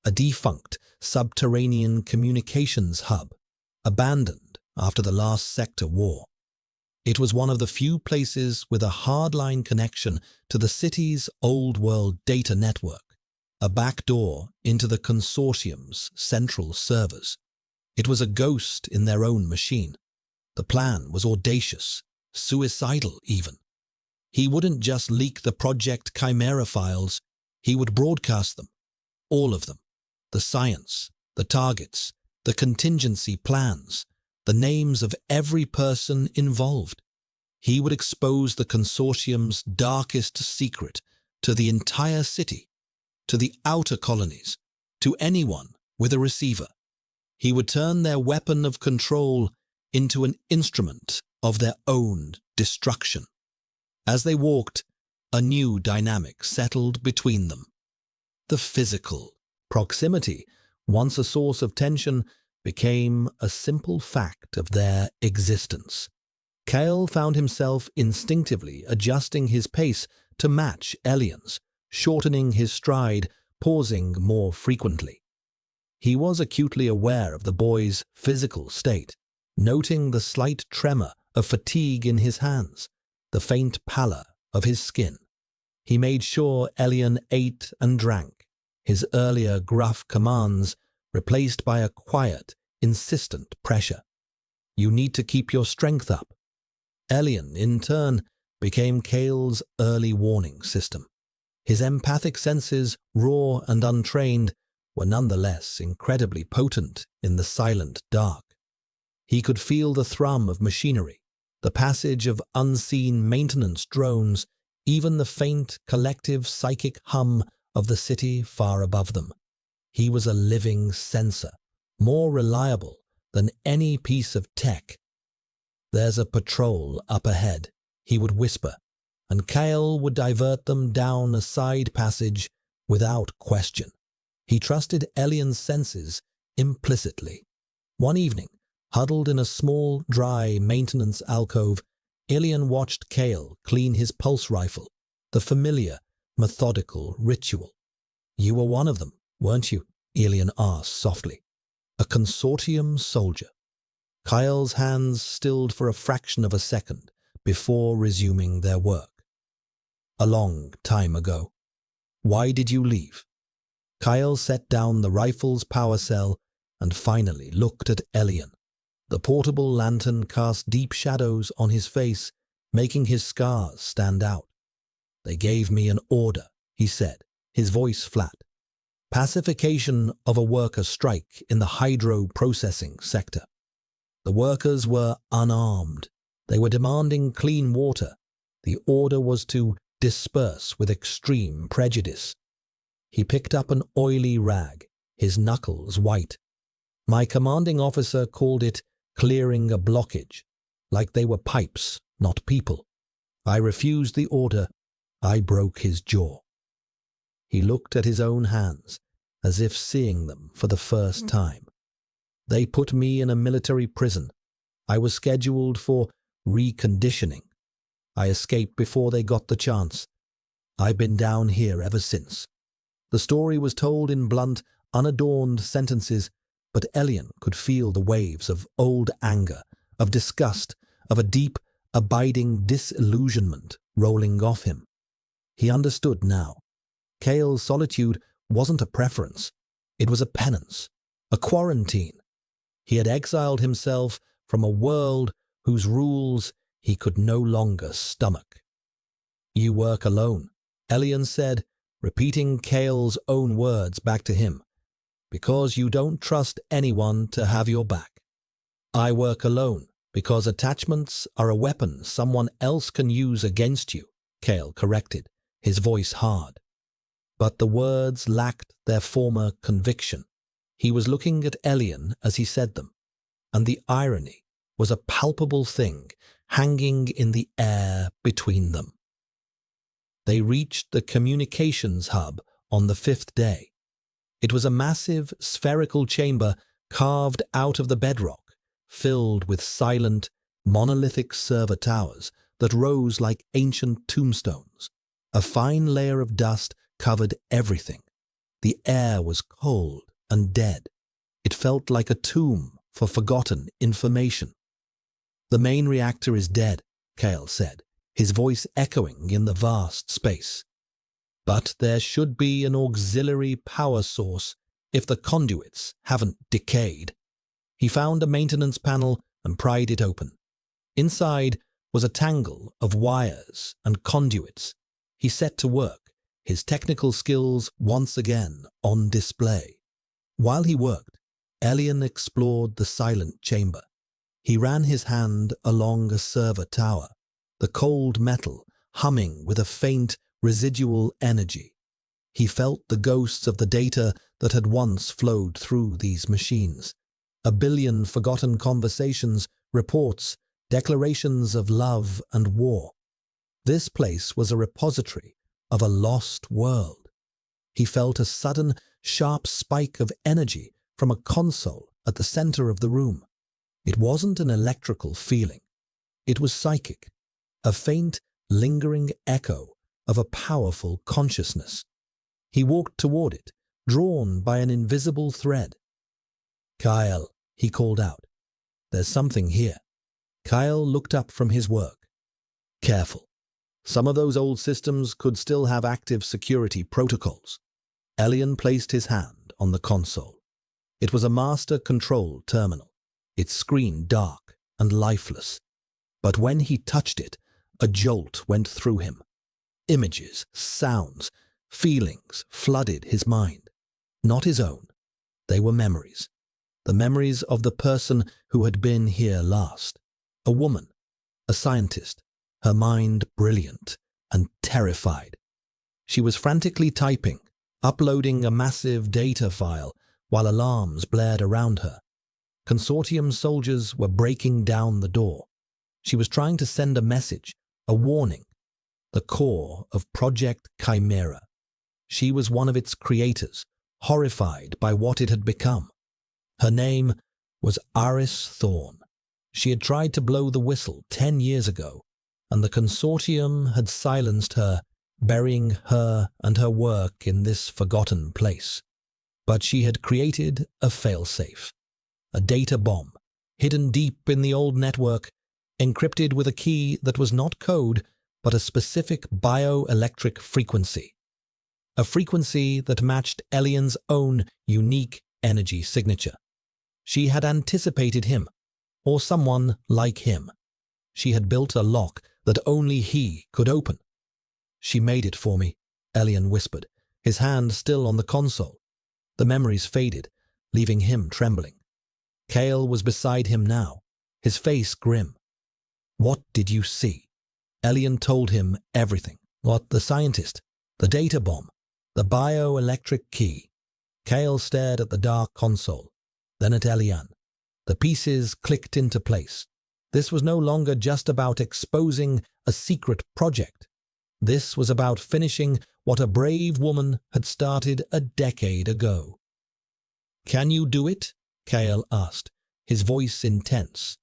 a defunct subterranean communications hub, abandoned after the last sector war. It was one of the few places with a hardline connection to the city's old-world data network, a backdoor into the consortium's central servers. It was a ghost in their own machine. The plan was audacious, suicidal even. He wouldn't just leak the Project Chimera files, he would broadcast them, all of them, the science, the targets, the contingency plans, the names of every person involved. He would expose the consortium's darkest secret to the entire city, to the outer colonies, to anyone with a receiver. He would turn their weapon of control into an instrument of their own destruction. As they walked, a new dynamic settled between them. The physical proximity, once a source of tension, became a simple fact of their existence. Kale found himself instinctively adjusting his pace to match Elian's, shortening his stride, pausing more frequently. He was acutely aware of the boy's physical state, noting the slight tremor of fatigue in his hands, the faint pallor of his skin. He made sure Elian ate and drank, his earlier gruff commands replaced by a quiet, insistent pressure. You need to keep your strength up. Elian, in turn, became Kale's early warning system. His empathic senses, raw and untrained, were nonetheless incredibly potent in the silent dark. He could feel the thrum of machinery, the passage of unseen maintenance drones, even the faint collective psychic hum of the city far above them. He was a living sensor, more reliable than any piece of tech. "There's a patrol up ahead," he would whisper, and Kale would divert them down a side passage without question. He trusted Elian's senses implicitly. One evening, huddled in a small, dry maintenance alcove, Elian watched Kale clean his pulse rifle, the familiar, methodical ritual. "You were one of them, weren't you?" Elian asked softly. "A consortium soldier." Kyle's hands stilled for a fraction of a second before resuming their work. "A long time ago." "Why did you leave?" Kyle set down the rifle's power cell and finally looked at Elian. The portable lantern cast deep shadows on his face, making his scars stand out. "They gave me an order," he said, his voice flat. "Pacification of a worker strike in the hydro-processing sector. The workers were unarmed. They were demanding clean water. The order was to disperse with extreme prejudice." He picked up an oily rag, his knuckles white. "My commanding officer called it clearing a blockage, like they were pipes, not people. I refused the order. I broke his jaw." He looked at his own hands, as if seeing them for the first time. "They put me in a military prison. I was scheduled for reconditioning. I escaped before they got the chance. I've been down here ever since." The story was told in blunt, unadorned sentences, but Elian could feel the waves of old anger, of disgust, of a deep, abiding disillusionment rolling off him. He understood now. Kale's solitude wasn't a preference. It was a penance, a quarantine. He had exiled himself from a world whose rules he could no longer stomach. "You work alone," Elian said, repeating Kale's own words back to him, "because you don't trust anyone to have your back." "I work alone because attachments are a weapon someone else can use against you," Kale corrected, his voice hard. But the words lacked their former conviction. He was looking at Elian as he said them, and the irony was a palpable thing hanging in the air between them. They reached the communications hub on the 5th day. It was a massive, spherical chamber carved out of the bedrock, filled with silent, monolithic server towers that rose like ancient tombstones. A fine layer of dust covered everything. The air was cold and dead. It felt like a tomb for forgotten information. "The main reactor is dead," Kale said, his voice echoing in the vast space. "But there should be an auxiliary power source if the conduits haven't decayed." He found a maintenance panel and pried it open. Inside was a tangle of wires and conduits. He set to work, his technical skills once again on display. While he worked, Elian explored the silent chamber. He ran his hand along a server tower, the cold metal humming with a faint, residual energy. He felt the ghosts of the data that had once flowed through these machines. A billion forgotten conversations, reports, declarations of love and war. This place was a repository of a lost world. He felt a sudden, sharp spike of energy from a console at the center of the room. It wasn't an electrical feeling. It was psychic, a faint, lingering echo of a powerful consciousness. He walked toward it, drawn by an invisible thread. "Kyle," he called out. "There's something here." Kyle looked up from his work. "Careful. Some of those old systems could still have active security protocols." Elian placed his hand on the console. It was a master control terminal, its screen dark and lifeless. But when he touched it, a jolt went through him. Images, sounds, feelings flooded his mind. Not his own. They were memories. The memories of the person who had been here last. A woman, a scientist, her mind brilliant and terrified. She was frantically typing, uploading a massive data file while alarms blared around her. Consortium soldiers were breaking down the door. She was trying to send a message, a warning. The core of Project Chimera. She was one of its creators, horrified by what it had become. Her name was Iris Thorne. She had tried to blow the whistle 10 years ago, and the consortium had silenced her, burying her and her work in this forgotten place. But she had created a failsafe, a data bomb, hidden deep in the old network, encrypted with a key that was not code, but a specific bioelectric frequency. A frequency that matched Elian's own unique energy signature. She had anticipated him, or someone like him. She had built a lock that only he could open. "She made it for me," Elian whispered, his hand still on the console. The memories faded, leaving him trembling. Kale was beside him now, his face grim. "What did you see?" Elian told him everything. What the scientist, the data bomb, the bioelectric key. Kale stared at the dark console, then at Elian. The pieces clicked into place. This was no longer just about exposing a secret project. This was about finishing what a brave woman had started a decade ago. "Can you do it?" Kale asked, his voice intense.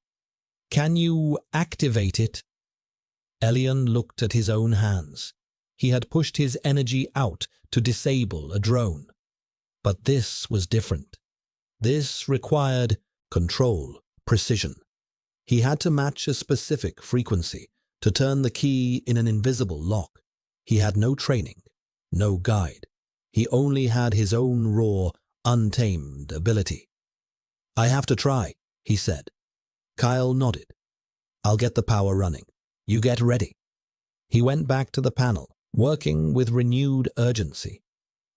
"Can you activate it?" Elian looked at his own hands. He had pushed his energy out to disable a drone. But this was different. This required control, precision. He had to match a specific frequency to turn the key in an invisible lock. He had no training, no guide. He only had his own raw, untamed ability. "I have to try," he said. Kyle nodded. "I'll get the power running. You get ready." He went back to the panel, working with renewed urgency.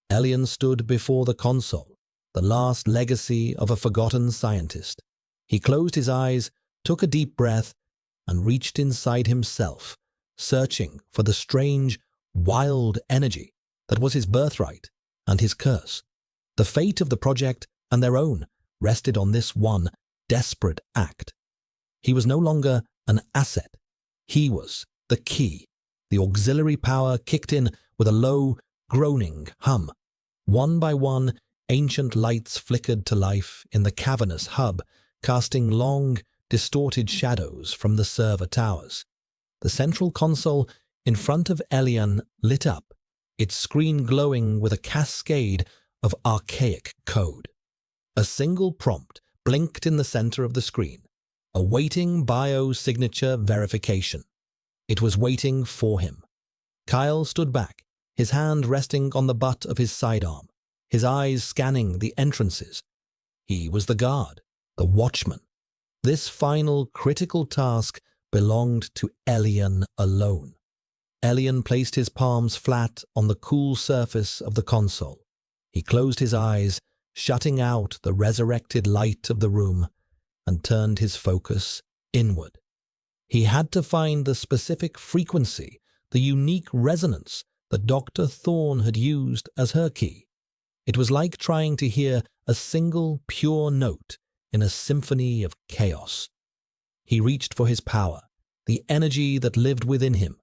Elian stood before the console, the last legacy of a forgotten scientist. He closed his eyes, took a deep breath, and reached inside himself, searching for the strange, wild energy that was his birthright and his curse. The fate of the project and their own rested on this one desperate act. He was no longer an asset. He was the key. The auxiliary power kicked in with a low, groaning hum. One by one, ancient lights flickered to life in the cavernous hub, casting long, distorted shadows from the server towers. The central console in front of Elian lit up, its screen glowing with a cascade of archaic code. A single prompt blinked in the center of the screen, awaiting biosignature verification. It was waiting for him. Kyle stood back, his hand resting on the butt of his sidearm, his eyes scanning the entrances. He was the guard, the watchman. This final critical task belonged to Elian alone. Elian placed his palms flat on the cool surface of the console. He closed his eyes shutting out the resurrected light of the room, and turned his focus inward. He had to find the specific frequency, the unique resonance that Dr. Thorne had used as her key. It was like trying to hear a single pure note in a symphony of chaos. He reached for his power, the energy that lived within him.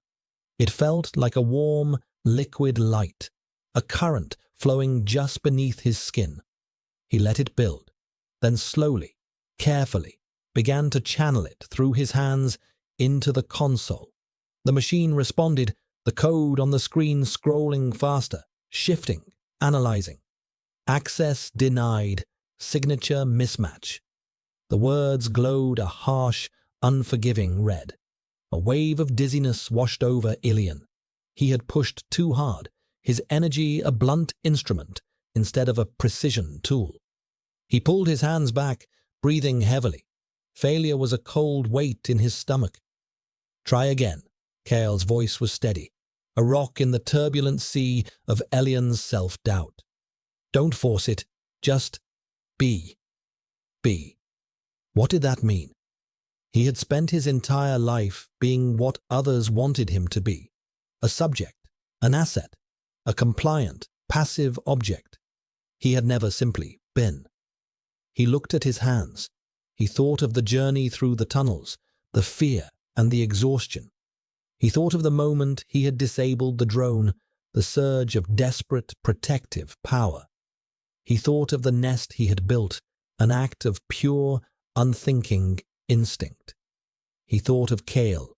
It felt like a warm, liquid light, a current flowing just beneath his skin. He let it build, then slowly, carefully, began to channel it through his hands into the console. The machine responded, the code on the screen scrolling faster, shifting, analyzing. Access denied, signature mismatch. The words glowed a harsh, unforgiving red. A wave of dizziness washed over Ilian. He had pushed too hard, his energy a blunt instrument instead of a precision tool. He pulled his hands back, breathing heavily. Failure was a cold weight in his stomach. Try again. Kael's voice was steady, a rock in the turbulent sea of Elian's self-doubt. Don't force it, just be. Be. What did that mean? He had spent his entire life being what others wanted him to be. A subject, an asset, a compliant, passive object. He had never simply been. He looked at his hands. He thought of the journey through the tunnels, the fear and the exhaustion. He thought of the moment he had disabled the drone, the surge of desperate, protective power. He thought of the nest he had built, an act of pure, unthinking instinct. He thought of Kael,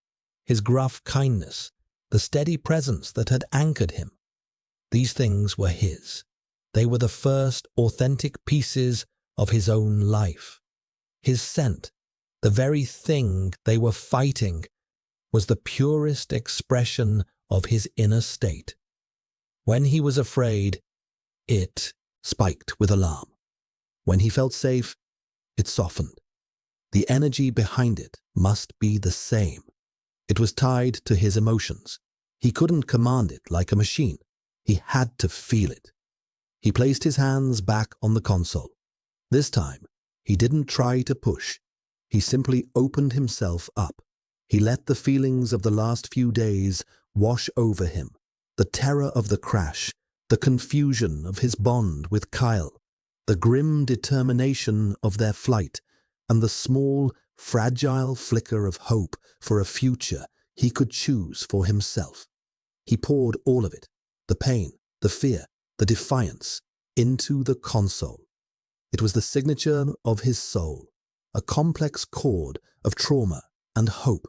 his gruff kindness, the steady presence that had anchored him. These things were his. They were the first authentic pieces of his own life. His scent, the very thing they were fighting, was the purest expression of his inner state. When he was afraid, it spiked with alarm. When he felt safe, it softened. The energy behind it must be the same. It was tied to his emotions. He couldn't command it like a machine. He had to feel it. He placed his hands back on the console. This time, he didn't try to push. He simply opened himself up. He let the feelings of the last few days wash over him. The terror of the crash, the confusion of his bond with Kyle, the grim determination of their flight, and the small, fragile flicker of hope for a future he could choose for himself. He poured all of it, the pain, the fear, the defiance, into the console. It was the signature of his soul, a complex chord of trauma and hope.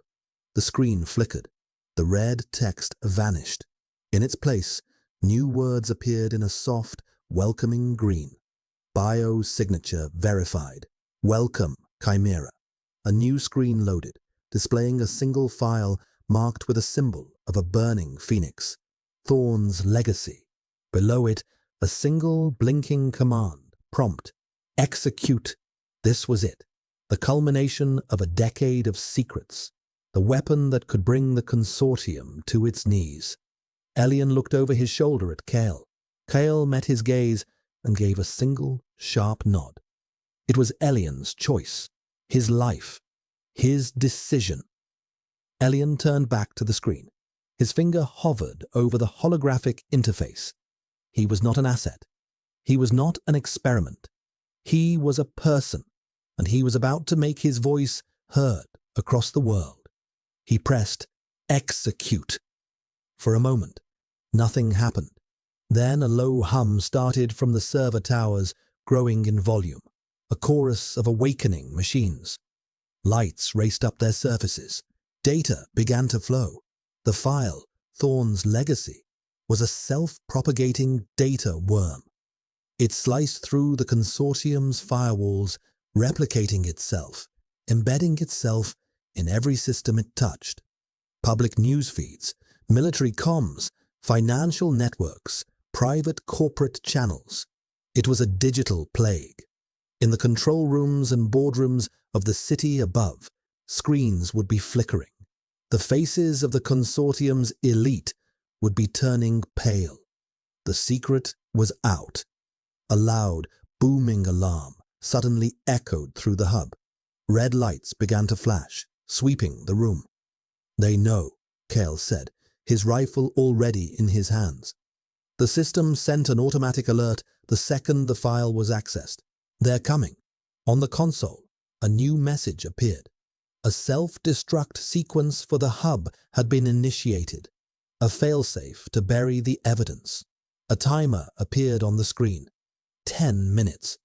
The screen flickered. The red text vanished. In its place, new words appeared in a soft, welcoming green. Bio-signature verified. Welcome, Chimera. A new screen loaded, displaying a single file marked with a symbol of a burning phoenix. Thorne's legacy. Below it, a single blinking command, prompt. Execute. This was it. The culmination of a decade of secrets. The weapon that could bring the consortium to its knees. Elian looked over his shoulder at Kael. Kael met his gaze and gave a single, sharp nod. It was Elian's choice, his life, his decision. Elian turned back to the screen. His finger hovered over the holographic interface. He was not an asset. He was not an experiment. He was a person, and he was about to make his voice heard across the world. He pressed execute. For a moment, nothing happened. Then a low hum started from the server towers, growing in volume, a chorus of awakening machines. Lights raced up their surfaces. Data began to flow. The file, Thorne's legacy, was a self-propagating data worm. It sliced through the consortium's firewalls, replicating itself, embedding itself in every system it touched. Public news feeds, military comms, financial networks, private corporate channels. It was a digital plague. In the control rooms and boardrooms of the city above, screens would be flickering. The faces of the consortium's elite would be turning pale. The secret was out. A loud, booming alarm suddenly echoed through the hub. Red lights began to flash, sweeping the room. "They know," Kale said, his rifle already in his hands. The system sent an automatic alert the second the file was accessed. "They're coming." On the console, a new message appeared. A self-destruct sequence for the hub had been initiated. A failsafe to bury the evidence. A timer appeared on the screen. 10 minutes.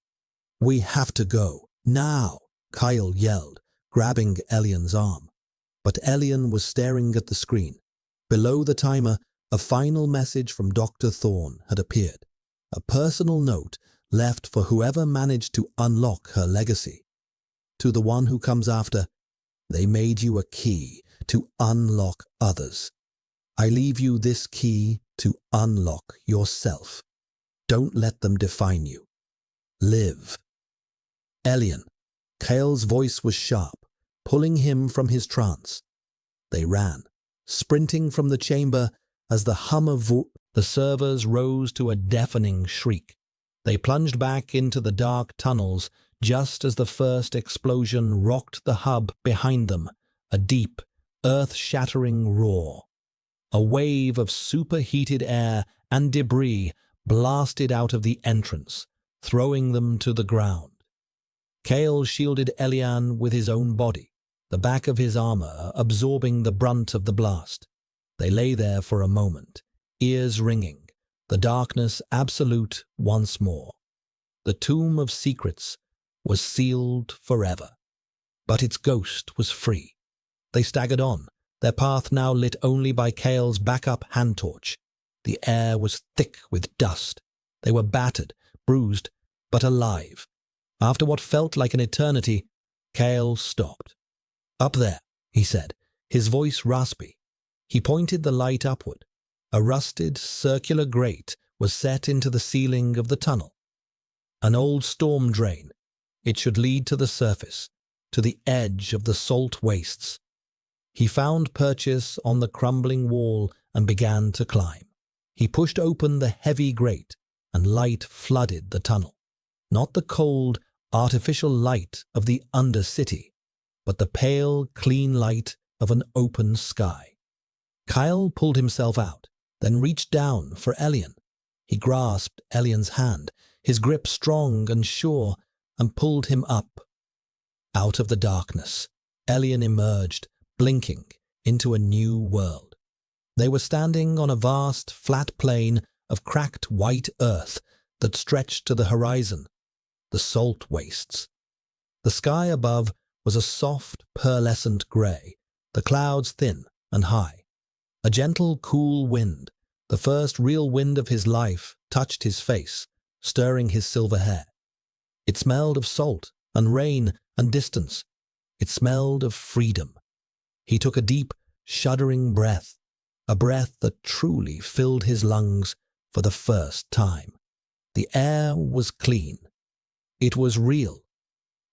"We have to go, now," Kyle yelled, grabbing Elian's arm. But Elian was staring at the screen. Below the timer, a final message from Dr. Thorne had appeared. A personal note left for whoever managed to unlock her legacy. "To the one who comes after, they made you a key to unlock others. I leave you this key to unlock yourself. Don't let them define you. Live." "Elian." Kale's voice was sharp, pulling him from his trance. They ran, sprinting from the chamber as the hum of the servers rose to a deafening shriek. They plunged back into the dark tunnels just as the first explosion rocked the hub behind them, a deep, earth-shattering roar. A wave of superheated air and debris blasted out of the entrance, throwing them to the ground. Kale shielded Elian with his own body, the back of his armor absorbing the brunt of the blast. They lay there for a moment, ears ringing, the darkness absolute once more. The tomb of secrets was sealed forever, but its ghost was free. They staggered on, their path now lit only by Kale's backup hand torch. The air was thick with dust. They were battered, bruised, but alive. After what felt like an eternity, Kale stopped. "Up there," he said, his voice raspy. He pointed the light upward. A rusted, circular grate was set into the ceiling of the tunnel. An old storm drain. It should lead to the surface, to the edge of the salt wastes. He found purchase on the crumbling wall and began to climb. He pushed open the heavy grate, and light flooded the tunnel. Not the cold, artificial light of the Undercity, but the pale, clean light of an open sky. Kyle pulled himself out, then reached down for Elian. He grasped Elian's hand, his grip strong and sure, and pulled him up. Out of the darkness, Elian emerged, blinking, into a new world. They were standing on a vast, flat plain of cracked white earth that stretched to the horizon, the salt wastes. The sky above was a soft, pearlescent grey, the clouds thin and high. A gentle, cool wind, the first real wind of his life, touched his face, stirring his silver hair. It smelled of salt and rain and distance. It smelled of freedom. He took a deep, shuddering breath, a breath that truly filled his lungs for the first time. The air was clean. It was real.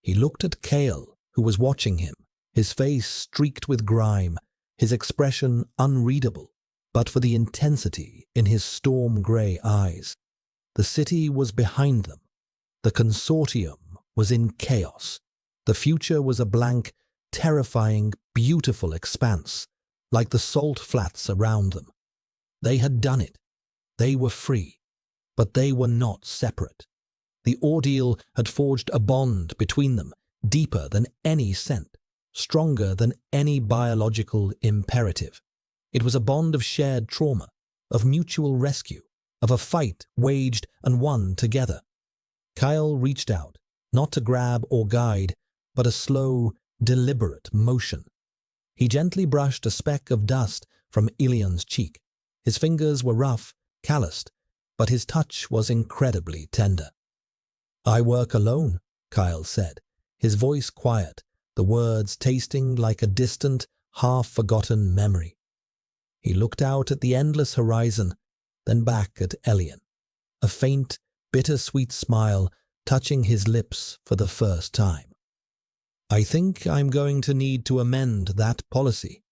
He looked at Kale, who was watching him, his face streaked with grime, his expression unreadable, but for the intensity in his storm-grey eyes. The city was behind them. The consortium was in chaos. The future was a blank, terrifying, beautiful expanse, like the salt flats around them. They had done it. They were free, but they were not separate. The ordeal had forged a bond between them, deeper than any scent, stronger than any biological imperative. It was a bond of shared trauma, of mutual rescue, of a fight waged and won together. Kyle reached out, not to grab or guide, but a slow, deliberate motion. He gently brushed a speck of dust from Elian's cheek. His fingers were rough, calloused, but his touch was incredibly tender. "I work alone," Kyle said, his voice quiet, the words tasting like a distant, half-forgotten memory. He looked out at the endless horizon, then back at Elian, a faint, bitter-sweet smile touching his lips for the first time. "I think I'm going to need to amend that policy."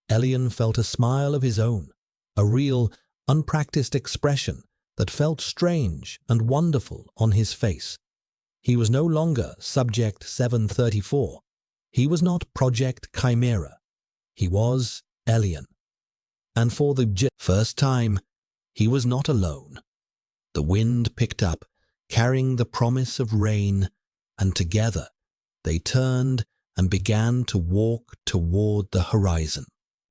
Elian felt a smile of his own, a real, unpracticed expression that felt strange and wonderful on his face. He was no longer Subject 734. He was not Project Chimera. He was alien. And for the first time, he was not alone. The wind picked up, carrying the promise of rain, and together they turned and began to walk toward the horizon.